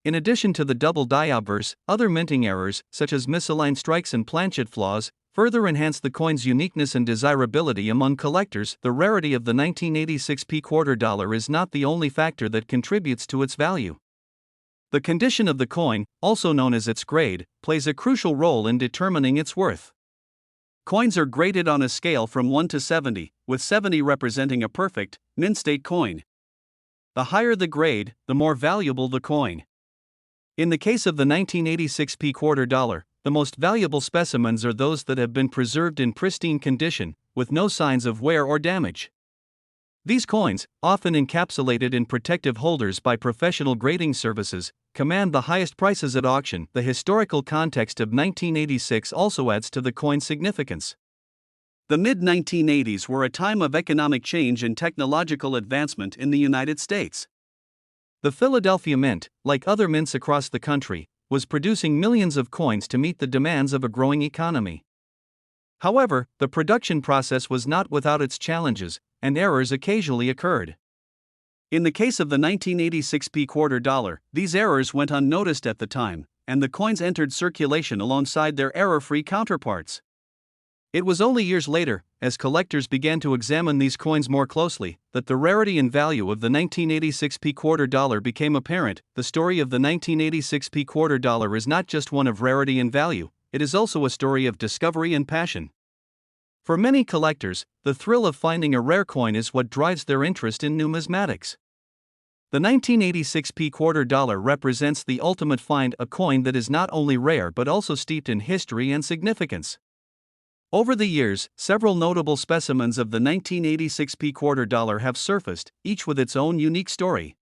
In addition to the double die obverse, other minting errors, such as misaligned strikes and planchet flaws, further enhance the coin's uniqueness and desirability among collectors. The rarity of the 1986 quarter dollar is not the only factor that contributes to its value. The condition of the coin, also known as its grade, plays a crucial role in determining its worth. Coins are graded on a scale from 1 to 70, with 70 representing a perfect, mint-state coin. The higher the grade, the more valuable the coin. In the case of the 1986 quarter dollar, the most valuable specimens are those that have been preserved in pristine condition, with no signs of wear or damage. These coins, often encapsulated in protective holders by professional grading services, command the highest prices at auction. The historical context of 1986 also adds to the coin's significance. The mid-1980s were a time of economic change and technological advancement in the United States. The Philadelphia Mint, like other mints across the country, was producing millions of coins to meet the demands of a growing economy. However, the production process was not without its challenges, and errors occasionally occurred. In the case of the 1986 quarter dollar, these errors went unnoticed at the time, and the coins entered circulation alongside their error-free counterparts. It was only years later, as collectors began to examine these coins more closely, that the rarity and value of the 1986 quarter dollar became apparent. The story of the 1986 quarter dollar is not just one of rarity and value, it is also a story of discovery and passion. For many collectors, the thrill of finding a rare coin is what drives their interest in numismatics. The 1986 quarter dollar represents the ultimate find, a coin that is not only rare but also steeped in history and significance. Over the years, several notable specimens of the 1986 quarter dollar have surfaced, each with its own unique story.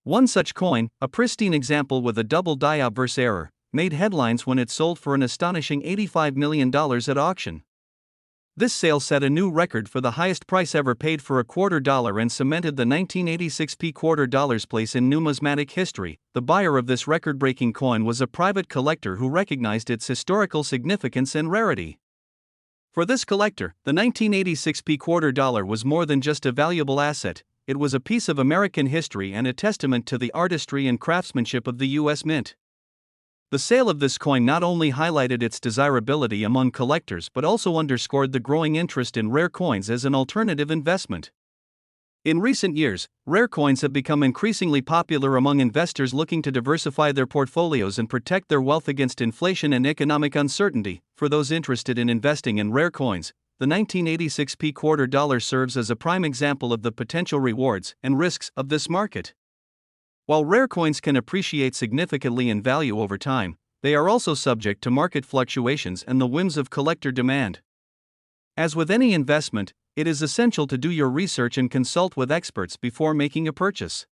One such coin, a pristine example with a double die obverse error, made headlines when it sold for an astonishing $85 million at auction. This sale set a new record for the highest price ever paid for a quarter dollar and cemented the 1986 quarter dollar's place in numismatic history. The buyer of this record-breaking coin was a private collector who recognized its historical significance and rarity. For this collector, the 1986 quarter dollar was more than just a valuable asset, it was a piece of American history and a testament to the artistry and craftsmanship of the U.S. Mint. The sale of this coin not only highlighted its desirability among collectors but also underscored the growing interest in rare coins as an alternative investment. In recent years, rare coins have become increasingly popular among investors looking to diversify their portfolios and protect their wealth against inflation and economic uncertainty. For those interested in investing in rare coins, the 1986 quarter dollar serves as a prime example of the potential rewards and risks of this market. While rare coins can appreciate significantly in value over time, they are also subject to market fluctuations and the whims of collector demand. As with any investment, it is essential to do your research and consult with experts before making a purchase.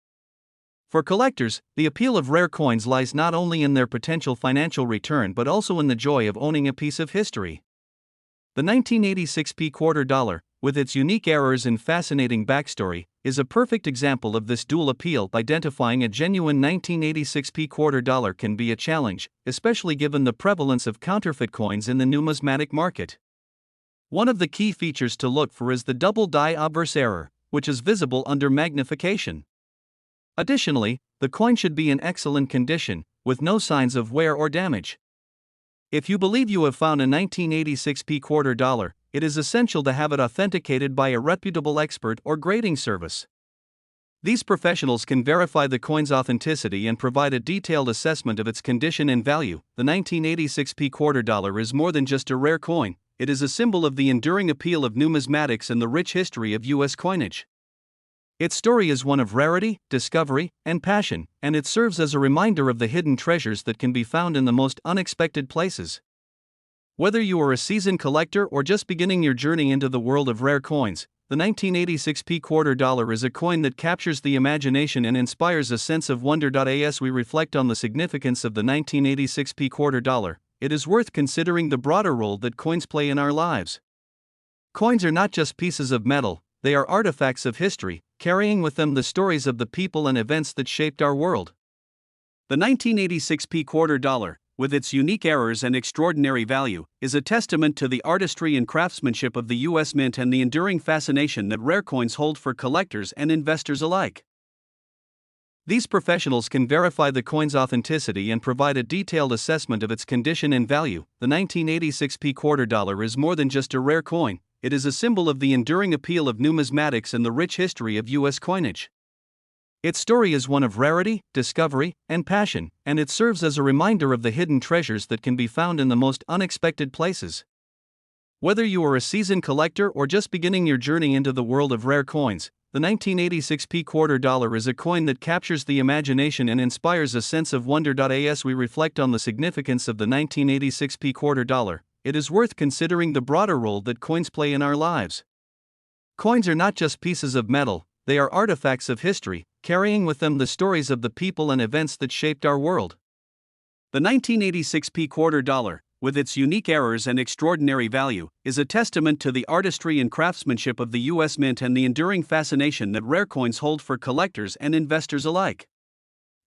For collectors, the appeal of rare coins lies not only in their potential financial return but also in the joy of owning a piece of history. The 1986 quarter dollar, with its unique errors and fascinating backstory, is a perfect example of this dual appeal. Identifying a genuine 1986 quarter dollar can be a challenge, especially given the prevalence of counterfeit coins in the numismatic market. One of the key features to look for is the double die obverse error, which is visible under magnification. Additionally, the coin should be in excellent condition, with no signs of wear or damage. If you believe you have found a 1986 quarter dollar, it is essential to have it authenticated by a reputable expert or grading service. These professionals can verify the coin's authenticity and provide a detailed assessment of its condition and value. The 1986 quarter dollar is more than just a rare coin, it is a symbol of the enduring appeal of numismatics and the rich history of U.S. coinage. Its story is one of rarity, discovery, and passion, and it serves as a reminder of the hidden treasures that can be found in the most unexpected places. Whether you are a seasoned collector or just beginning your journey into the world of rare coins, the 1986 quarter dollar is a coin that captures the imagination and inspires a sense of wonder. As we reflect on the significance of the 1986 quarter dollar, it is worth considering the broader role that coins play in our lives. Coins are not just pieces of metal, they are artifacts of history, carrying with them the stories of the people and events that shaped our world. The 1986 quarter dollar, with its unique errors and extraordinary value, is a testament to the artistry and craftsmanship of the U.S. Mint and the enduring fascination that rare coins hold for collectors and investors alike. These professionals can verify the coin's authenticity and provide a detailed assessment of its condition and value. The 1986 quarter dollar is more than just a rare coin, it is a symbol of the enduring appeal of numismatics and the rich history of U.S. coinage. Its story is one of rarity, discovery, and passion, and it serves as a reminder of the hidden treasures that can be found in the most unexpected places. Whether you are a seasoned collector or just beginning your journey into the world of rare coins, the 1986 quarter dollar is a coin that captures the imagination and inspires a sense of wonder. As we reflect on the significance of the 1986 quarter dollar, it is worth considering the broader role that coins play in our lives. Coins are not just pieces of metal, they are artifacts of history, carrying with them the stories of the people and events that shaped our world. The 1986 quarter dollar, with its unique errors and extraordinary value, is a testament to the artistry and craftsmanship of the U.S. Mint and the enduring fascination that rare coins hold for collectors and investors alike.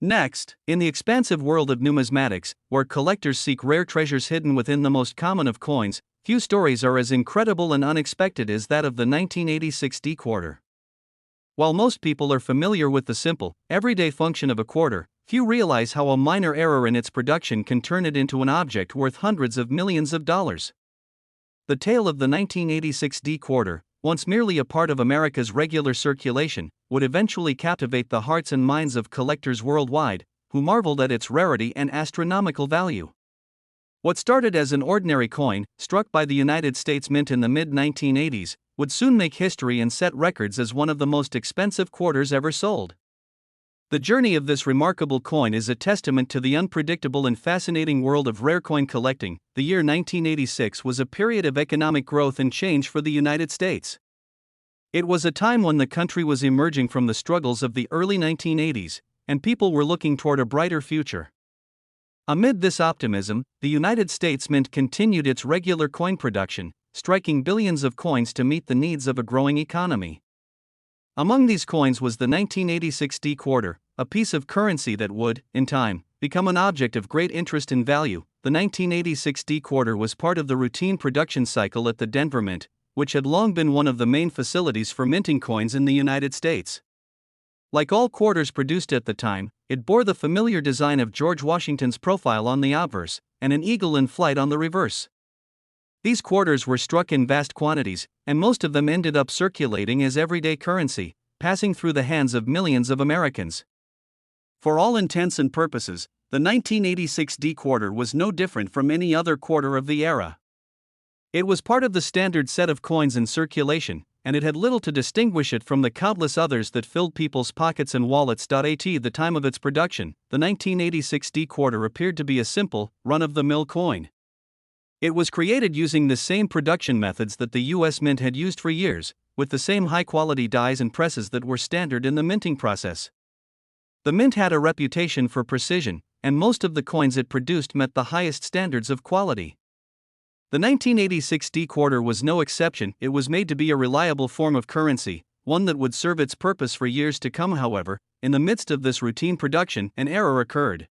Next, in the expansive world of numismatics, where collectors seek rare treasures hidden within the most common of coins, few stories are as incredible and unexpected as that of the 1986 quarter. While most people are familiar with the simple, everyday function of a quarter, few realize how a minor error in its production can turn it into an object worth hundreds of millions of dollars. The tale of the 1986 D quarter, once merely a part of America's regular circulation, would eventually captivate the hearts and minds of collectors worldwide, who marveled at its rarity and astronomical value. What started as an ordinary coin, struck by the United States Mint in the mid-1980s, would soon make history and set records as one of the most expensive quarters ever sold. The journey of this remarkable coin is a testament to the unpredictable and fascinating world of rare coin collecting. The year 1986 was a period of economic growth and change for the United States. It was a time when the country was emerging from the struggles of the early 1980s, and people were looking toward a brighter future. Amid this optimism, the United States Mint continued its regular coin production, striking billions of coins to meet the needs of a growing economy. Among these coins was the 1986 D quarter, a piece of currency that would, in time, become an object of great interest and value. The 1986 D quarter was part of the routine production cycle at the Denver Mint, which had long been one of the main facilities for minting coins in the United States. Like all quarters produced at the time, it bore the familiar design of George Washington's profile on the obverse, and an eagle in flight on the reverse. These quarters were struck in vast quantities, and most of them ended up circulating as everyday currency, passing through the hands of millions of Americans. For all intents and purposes, the 1986 D quarter was no different from any other quarter of the era. It was part of the standard set of coins in circulation, and it had little to distinguish it from the countless others that filled people's pockets and wallets. At the time of its production, the 1986 D quarter appeared to be a simple, run-of-the-mill coin. It was created using the same production methods that the U.S. Mint had used for years, with the same high-quality dies and presses that were standard in the minting process. The Mint had a reputation for precision, and most of the coins it produced met the highest standards of quality. The 1986 D quarter was no exception. It was made to be a reliable form of currency, one that would serve its purpose for years to come. However, in the midst of this routine production, an error occurred.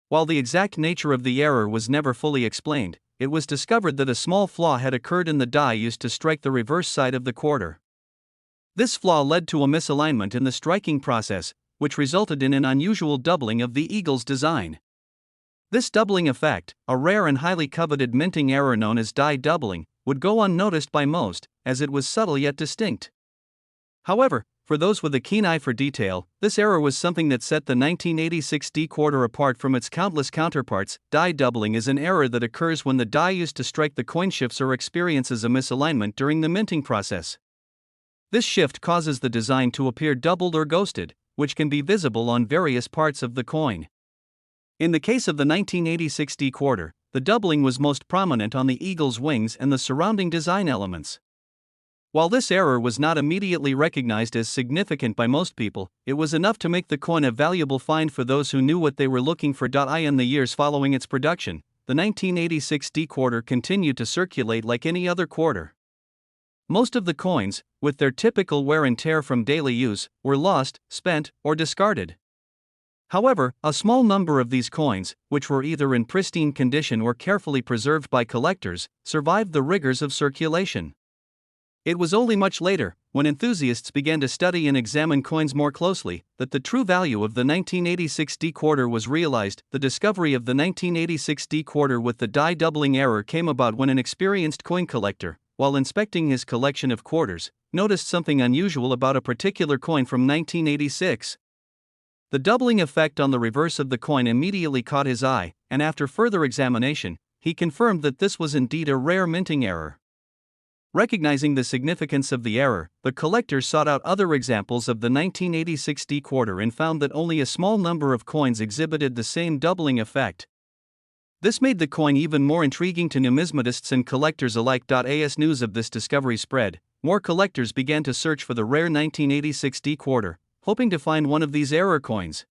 While the exact nature of the error was never fully explained, it was discovered that a small flaw had occurred in the die used to strike the reverse side of the quarter. This flaw led to a misalignment in the striking process, which resulted in an unusual doubling of the eagle's design. This doubling effect, a rare and highly coveted minting error known as die doubling, would go unnoticed by most, as it was subtle yet distinct. However, for those with a keen eye for detail, this error was something that set the 1986 D quarter apart from its countless counterparts. Die doubling is an error that occurs when the die used to strike the coin shifts or experiences a misalignment during the minting process. This shift causes the design to appear doubled or ghosted, which can be visible on various parts of the coin. In the case of the 1986 D quarter, the doubling was most prominent on the eagle's wings and the surrounding design elements. While this error was not immediately recognized as significant by most people, it was enough to make the coin a valuable find for those who knew what they were looking for. In the years following its production, the 1986 D quarter continued to circulate like any other quarter. Most of the coins, with their typical wear and tear from daily use, were lost, spent, or discarded. However, a small number of these coins, which were either in pristine condition or carefully preserved by collectors, survived the rigors of circulation. It was only much later, when enthusiasts began to study and examine coins more closely, that the true value of the 1986 D quarter was realized. The discovery of the 1986 D quarter with the die doubling error came about when an experienced coin collector, while inspecting his collection of quarters, noticed something unusual about a particular coin from 1986. The doubling effect on the reverse of the coin immediately caught his eye, and after further examination, he confirmed that this was indeed a rare minting error. Recognizing the significance of the error, the collector sought out other examples of the 1986 D quarter and found that only a small number of coins exhibited the same doubling effect. This made the coin even more intriguing to numismatists and collectors alike. As news of this discovery spread, more collectors began to search for the rare 1986 D quarter, hoping to find one of these error coins.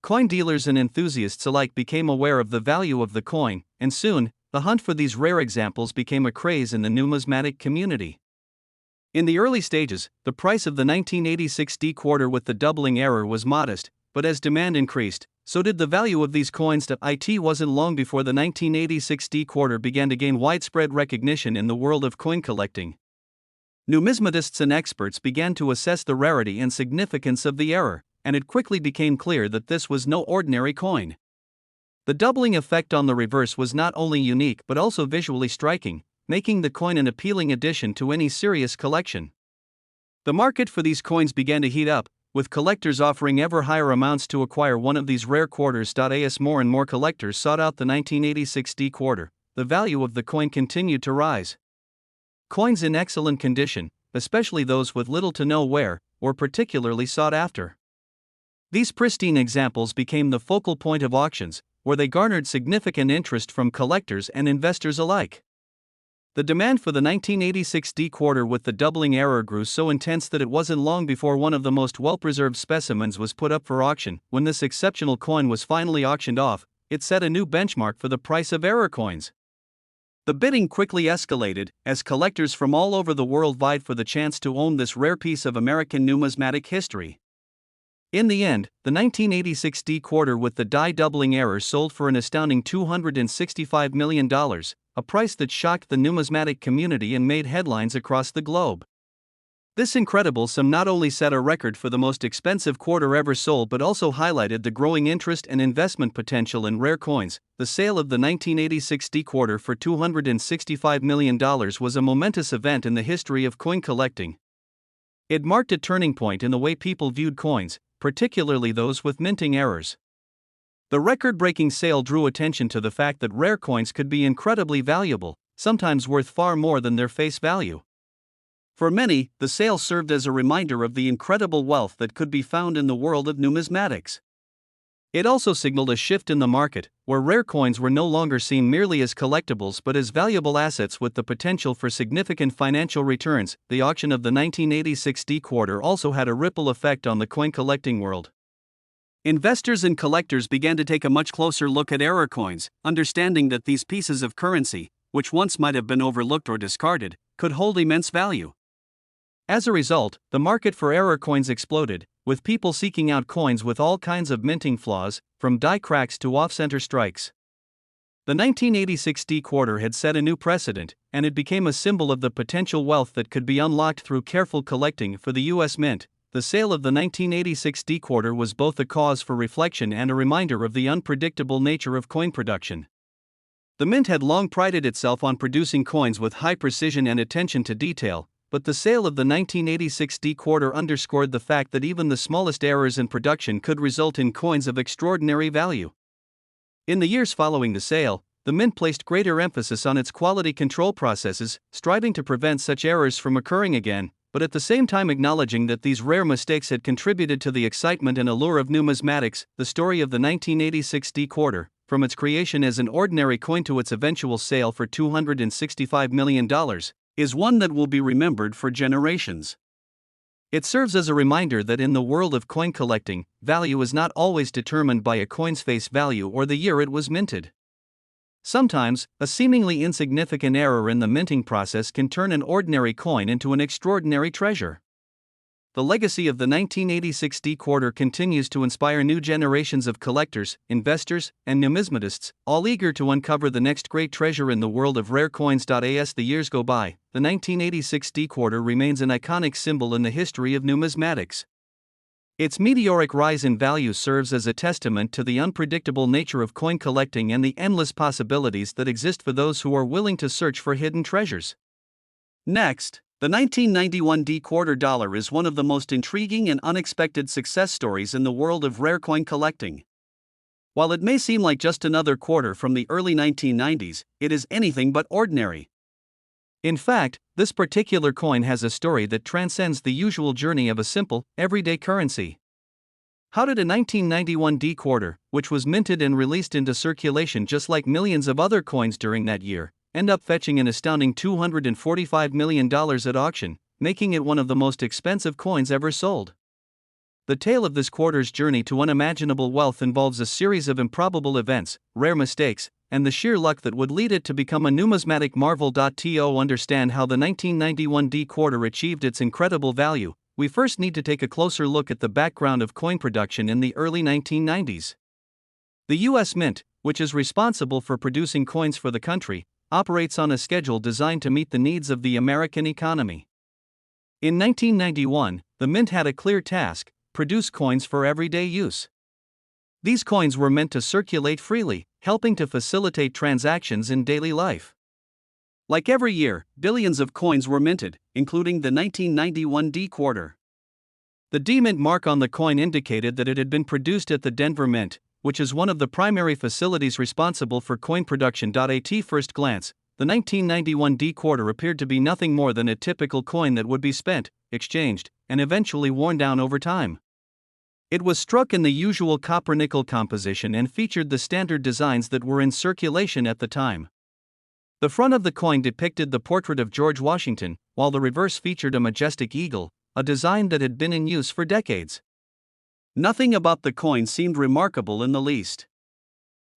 Coin dealers and enthusiasts alike became aware of the value of the coin, and soon, the hunt for these rare examples became a craze in the numismatic community. In the early stages, the price of the 1986 D quarter with the doubling error was modest, but as demand increased, so did the value of these coins. It wasn't long before the 1986 D quarter began to gain widespread recognition in the world of coin collecting. Numismatists and experts began to assess the rarity and significance of the error, and it quickly became clear that this was no ordinary coin. The doubling effect on the reverse was not only unique but also visually striking, making the coin an appealing addition to any serious collection. The market for these coins began to heat up, with collectors offering ever higher amounts to acquire one of these rare quarters. As more and more collectors sought out the 1986 D quarter, the value of the coin continued to rise. Coins in excellent condition, especially those with little to no wear, were particularly sought after. These pristine examples became the focal point of auctions, where they garnered significant interest from collectors and investors alike. The demand for the 1986 D quarter with the doubling error grew so intense that it wasn't long before one of the most well-preserved specimens was put up for auction. When this exceptional coin was finally auctioned off, it set a new benchmark for the price of error coins. The bidding quickly escalated, as collectors from all over the world vied for the chance to own this rare piece of American numismatic history. In the end, the 1986 D quarter with the die doubling error sold for an astounding $265 million, a price that shocked the numismatic community and made headlines across the globe. This incredible sum not only set a record for the most expensive quarter ever sold but also highlighted the growing interest and investment potential in rare coins. The sale of the 1986 D quarter for $265 million was a momentous event in the history of coin collecting. It marked a turning point in the way people viewed coins, particularly those with minting errors. The record-breaking sale drew attention to the fact that rare coins could be incredibly valuable, sometimes worth far more than their face value. For many, the sale served as a reminder of the incredible wealth that could be found in the world of numismatics. It also signaled a shift in the market, where rare coins were no longer seen merely as collectibles but as valuable assets with the potential for significant financial returns. The auction of the 1986 D quarter also had a ripple effect on the coin collecting world. Investors and collectors began to take a much closer look at error coins, understanding that these pieces of currency, which once might have been overlooked or discarded, could hold immense value. As a result, the market for error coins exploded, with people seeking out coins with all kinds of minting flaws, from die cracks to off-center strikes. The 1986 D quarter had set a new precedent, and it became a symbol of the potential wealth that could be unlocked through careful collecting. For the U.S. Mint, the sale of the 1986 D quarter was both a cause for reflection and a reminder of the unpredictable nature of coin production. The Mint had long prided itself on producing coins with high precision and attention to detail, but the sale of the 1986 D quarter underscored the fact that even the smallest errors in production could result in coins of extraordinary value. In the years following the sale, the Mint placed greater emphasis on its quality control processes, striving to prevent such errors from occurring again, but at the same time acknowledging that these rare mistakes had contributed to the excitement and allure of numismatics. The story of the 1986 D quarter, from its creation as an ordinary coin to its eventual sale for $265 million, is one that will be remembered for generations. It serves as a reminder that in the world of coin collecting, value is not always determined by a coin's face value or the year it was minted. Sometimes, a seemingly insignificant error in the minting process can turn an ordinary coin into an extraordinary treasure. The legacy of the 1986 D quarter continues to inspire new generations of collectors, investors, and numismatists, all eager to uncover the next great treasure in the world of rare coins. As the years go by, the 1986 D quarter remains an iconic symbol in the history of numismatics. Its meteoric rise in value serves as a testament to the unpredictable nature of coin collecting and the endless possibilities that exist for those who are willing to search for hidden treasures. Next, the 1991 D quarter dollar is one of the most intriguing and unexpected success stories in the world of rare coin collecting. While it may seem like just another quarter from the early 1990s, it is anything but ordinary. In fact, this particular coin has a story that transcends the usual journey of a simple, everyday currency. How did a 1991 D quarter, which was minted and released into circulation just like millions of other coins during that year, end up fetching an astounding $245 million at auction, making it one of the most expensive coins ever sold? The tale of this quarter's journey to unimaginable wealth involves a series of improbable events, rare mistakes, and the sheer luck that would lead it to become a numismatic marvel. To understand how the 1991 D quarter achieved its incredible value, we first need to take a closer look at the background of coin production in the early 1990s. The U.S. Mint, which is responsible for producing coins for the country, operates on a schedule designed to meet the needs of the American economy. In 1991, the mint had a clear task: produce coins for everyday use. These coins were meant to circulate freely, helping to facilitate transactions in daily life. Like every year, billions of coins were minted, including the 1991 D quarter. The D-mint mark on the coin indicated that it had been produced at the Denver Mint, which is one of the primary facilities responsible for coin production. At first glance, the 1991 D quarter appeared to be nothing more than a typical coin that would be spent, exchanged, and eventually worn down over time. It was struck in the usual copper-nickel composition and featured the standard designs that were in circulation at the time. The front of the coin depicted the portrait of George Washington, while the reverse featured a majestic eagle, a design that had been in use for decades. Nothing about the coin seemed remarkable in the least.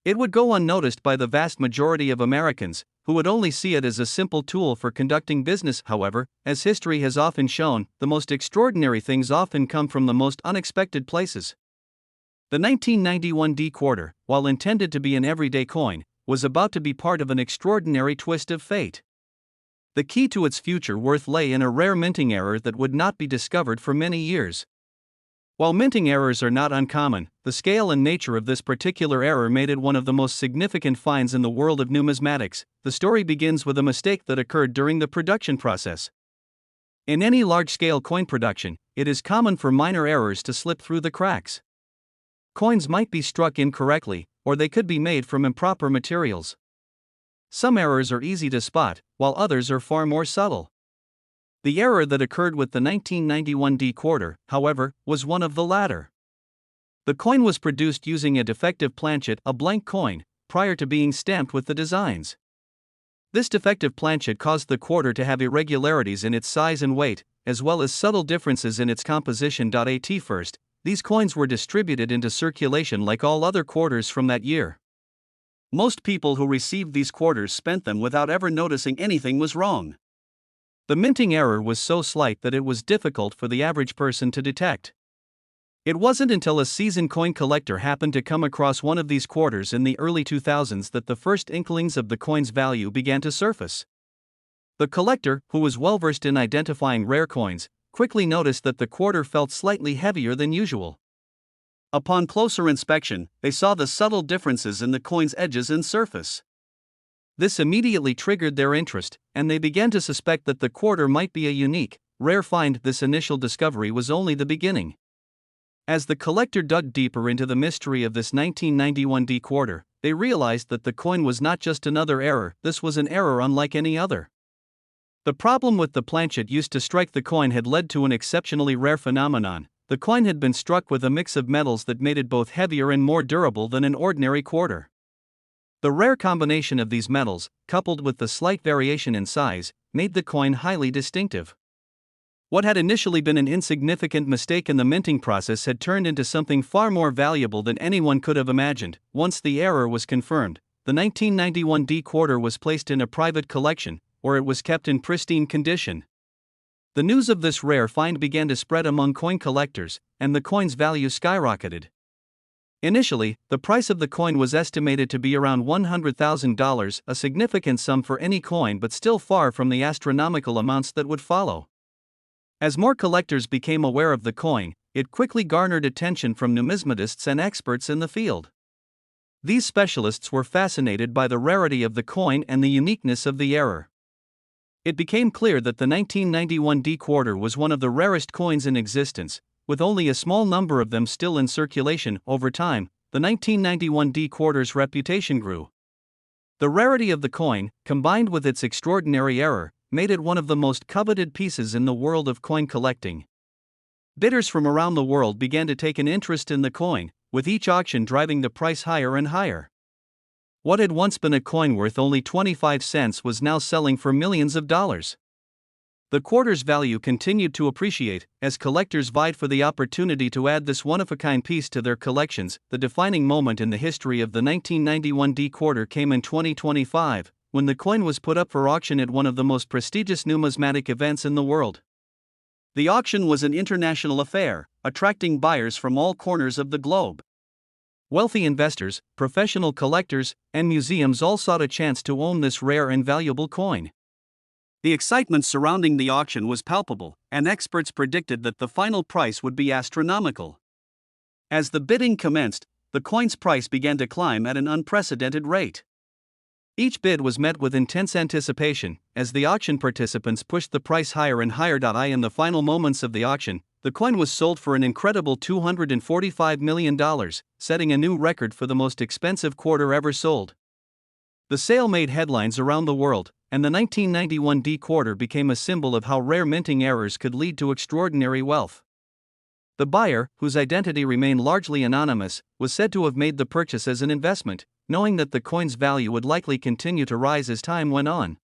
It would go unnoticed by the vast majority of Americans, who would only see it as a simple tool for conducting business. However, as history has often shown, the most extraordinary things often come from the most unexpected places. The 1991 D quarter, while intended to be an everyday coin, was about to be part of an extraordinary twist of fate. The key to its future worth lay in a rare minting error that would not be discovered for many years. While minting errors are not uncommon, the scale and nature of this particular error made it one of the most significant finds in the world of numismatics. The story begins with a mistake that occurred during the production process. In any large-scale coin production, it is common for minor errors to slip through the cracks. Coins might be struck incorrectly, or they could be made from improper materials. Some errors are easy to spot, while others are far more subtle. The error that occurred with the 1991 D quarter, however, was one of the latter. The coin was produced using a defective planchet, a blank coin, prior to being stamped with the designs. This defective planchet caused the quarter to have irregularities in its size and weight, as well as subtle differences in its composition. At first, these coins were distributed into circulation like all other quarters from that year. Most people who received these quarters spent them without ever noticing anything was wrong. The minting error was so slight that it was difficult for the average person to detect. It wasn't until a seasoned coin collector happened to come across one of these quarters in the early 2000s that the first inklings of the coin's value began to surface. The collector, who was well versed in identifying rare coins, quickly noticed that the quarter felt slightly heavier than usual. Upon closer inspection, they saw the subtle differences in the coin's edges and surface. This immediately triggered their interest, and they began to suspect that the quarter might be a unique, rare find. This initial discovery was only the beginning. As the collector dug deeper into the mystery of this 1991 D quarter, they realized that the coin was not just another error, this was an error unlike any other. The problem with the planchet used to strike the coin had led to an exceptionally rare phenomenon. The coin had been struck with a mix of metals that made it both heavier and more durable than an ordinary quarter. The rare combination of these metals, coupled with the slight variation in size, made the coin highly distinctive. What had initially been an insignificant mistake in the minting process had turned into something far more valuable than anyone could have imagined. Once the error was confirmed, the 1991 D quarter was placed in a private collection, where it was kept in pristine condition. The news of this rare find began to spread among coin collectors, and the coin's value skyrocketed. Initially, the price of the coin was estimated to be around $100,000, a significant sum for any coin but still far from the astronomical amounts that would follow. As more collectors became aware of the coin, it quickly garnered attention from numismatists and experts in the field. These specialists were fascinated by the rarity of the coin and the uniqueness of the error. It became clear that the 1991 D quarter was one of the rarest coins in existence, with only a small number of them still in circulation. Over time, the 1991 D quarter's reputation grew. The rarity of the coin, combined with its extraordinary error, made it one of the most coveted pieces in the world of coin collecting. Bidders from around the world began to take an interest in the coin, with each auction driving the price higher and higher. What had once been a coin worth only 25 cents was now selling for millions of dollars. The quarter's value continued to appreciate as collectors vied for the opportunity to add this one-of-a-kind piece to their collections. The defining moment in the history of the 1991 D quarter came in 2025, when the coin was put up for auction at one of the most prestigious numismatic events in the world. The auction was an international affair, attracting buyers from all corners of the globe. Wealthy investors, professional collectors, and museums all sought a chance to own this rare and valuable coin. The excitement surrounding the auction was palpable, and experts predicted that the final price would be astronomical. As the bidding commenced, the coin's price began to climb at an unprecedented rate. Each bid was met with intense anticipation, as the auction participants pushed the price higher and higher. In the final moments of the auction, the coin was sold for an incredible $245 million, setting a new record for the most expensive quarter ever sold. The sale made headlines around the world, and the 1991 D quarter became a symbol of how rare minting errors could lead to extraordinary wealth. The buyer, whose identity remained largely anonymous, was said to have made the purchase as an investment, knowing that the coin's value would likely continue to rise as time went on.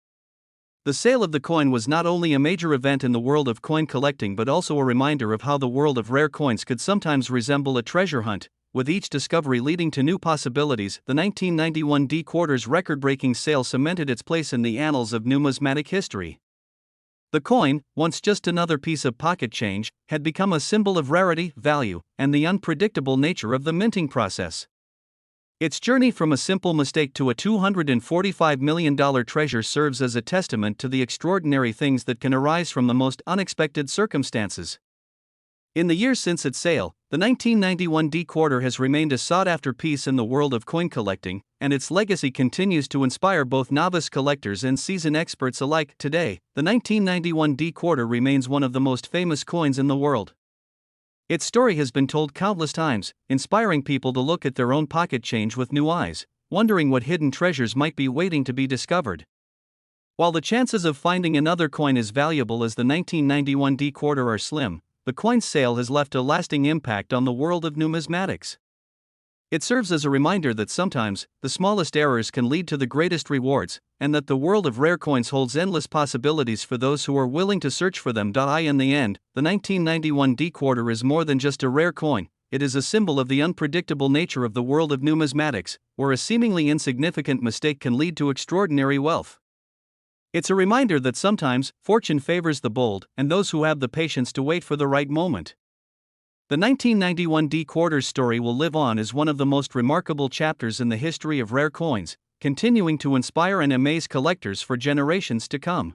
The sale of the coin was not only a major event in the world of coin collecting but also a reminder of how the world of rare coins could sometimes resemble a treasure hunt, with each discovery leading to new possibilities. The 1991 D quarter's record-breaking sale cemented its place in the annals of numismatic history. The coin, once just another piece of pocket change, had become a symbol of rarity, value, and the unpredictable nature of the minting process. Its journey from a simple mistake to a $245 million treasure serves as a testament to the extraordinary things that can arise from the most unexpected circumstances. In the years since its sale, the 1991 D quarter has remained a sought-after piece in the world of coin collecting, and its legacy continues to inspire both novice collectors and seasoned experts alike. Today, the 1991 D quarter remains one of the most famous coins in the world. Its story has been told countless times, inspiring people to look at their own pocket change with new eyes, wondering what hidden treasures might be waiting to be discovered. While the chances of finding another coin as valuable as the 1991 D quarter are slim, the coin's sale has left a lasting impact on the world of numismatics. It serves as a reminder that sometimes, the smallest errors can lead to the greatest rewards, and that the world of rare coins holds endless possibilities for those who are willing to search for them. In the end, the 1991 D quarter is more than just a rare coin, it is a symbol of the unpredictable nature of the world of numismatics, where a seemingly insignificant mistake can lead to extraordinary wealth. It's a reminder that sometimes, fortune favors the bold and those who have the patience to wait for the right moment. The 1991 D quarter's story will live on as one of the most remarkable chapters in the history of rare coins, continuing to inspire and amaze collectors for generations to come.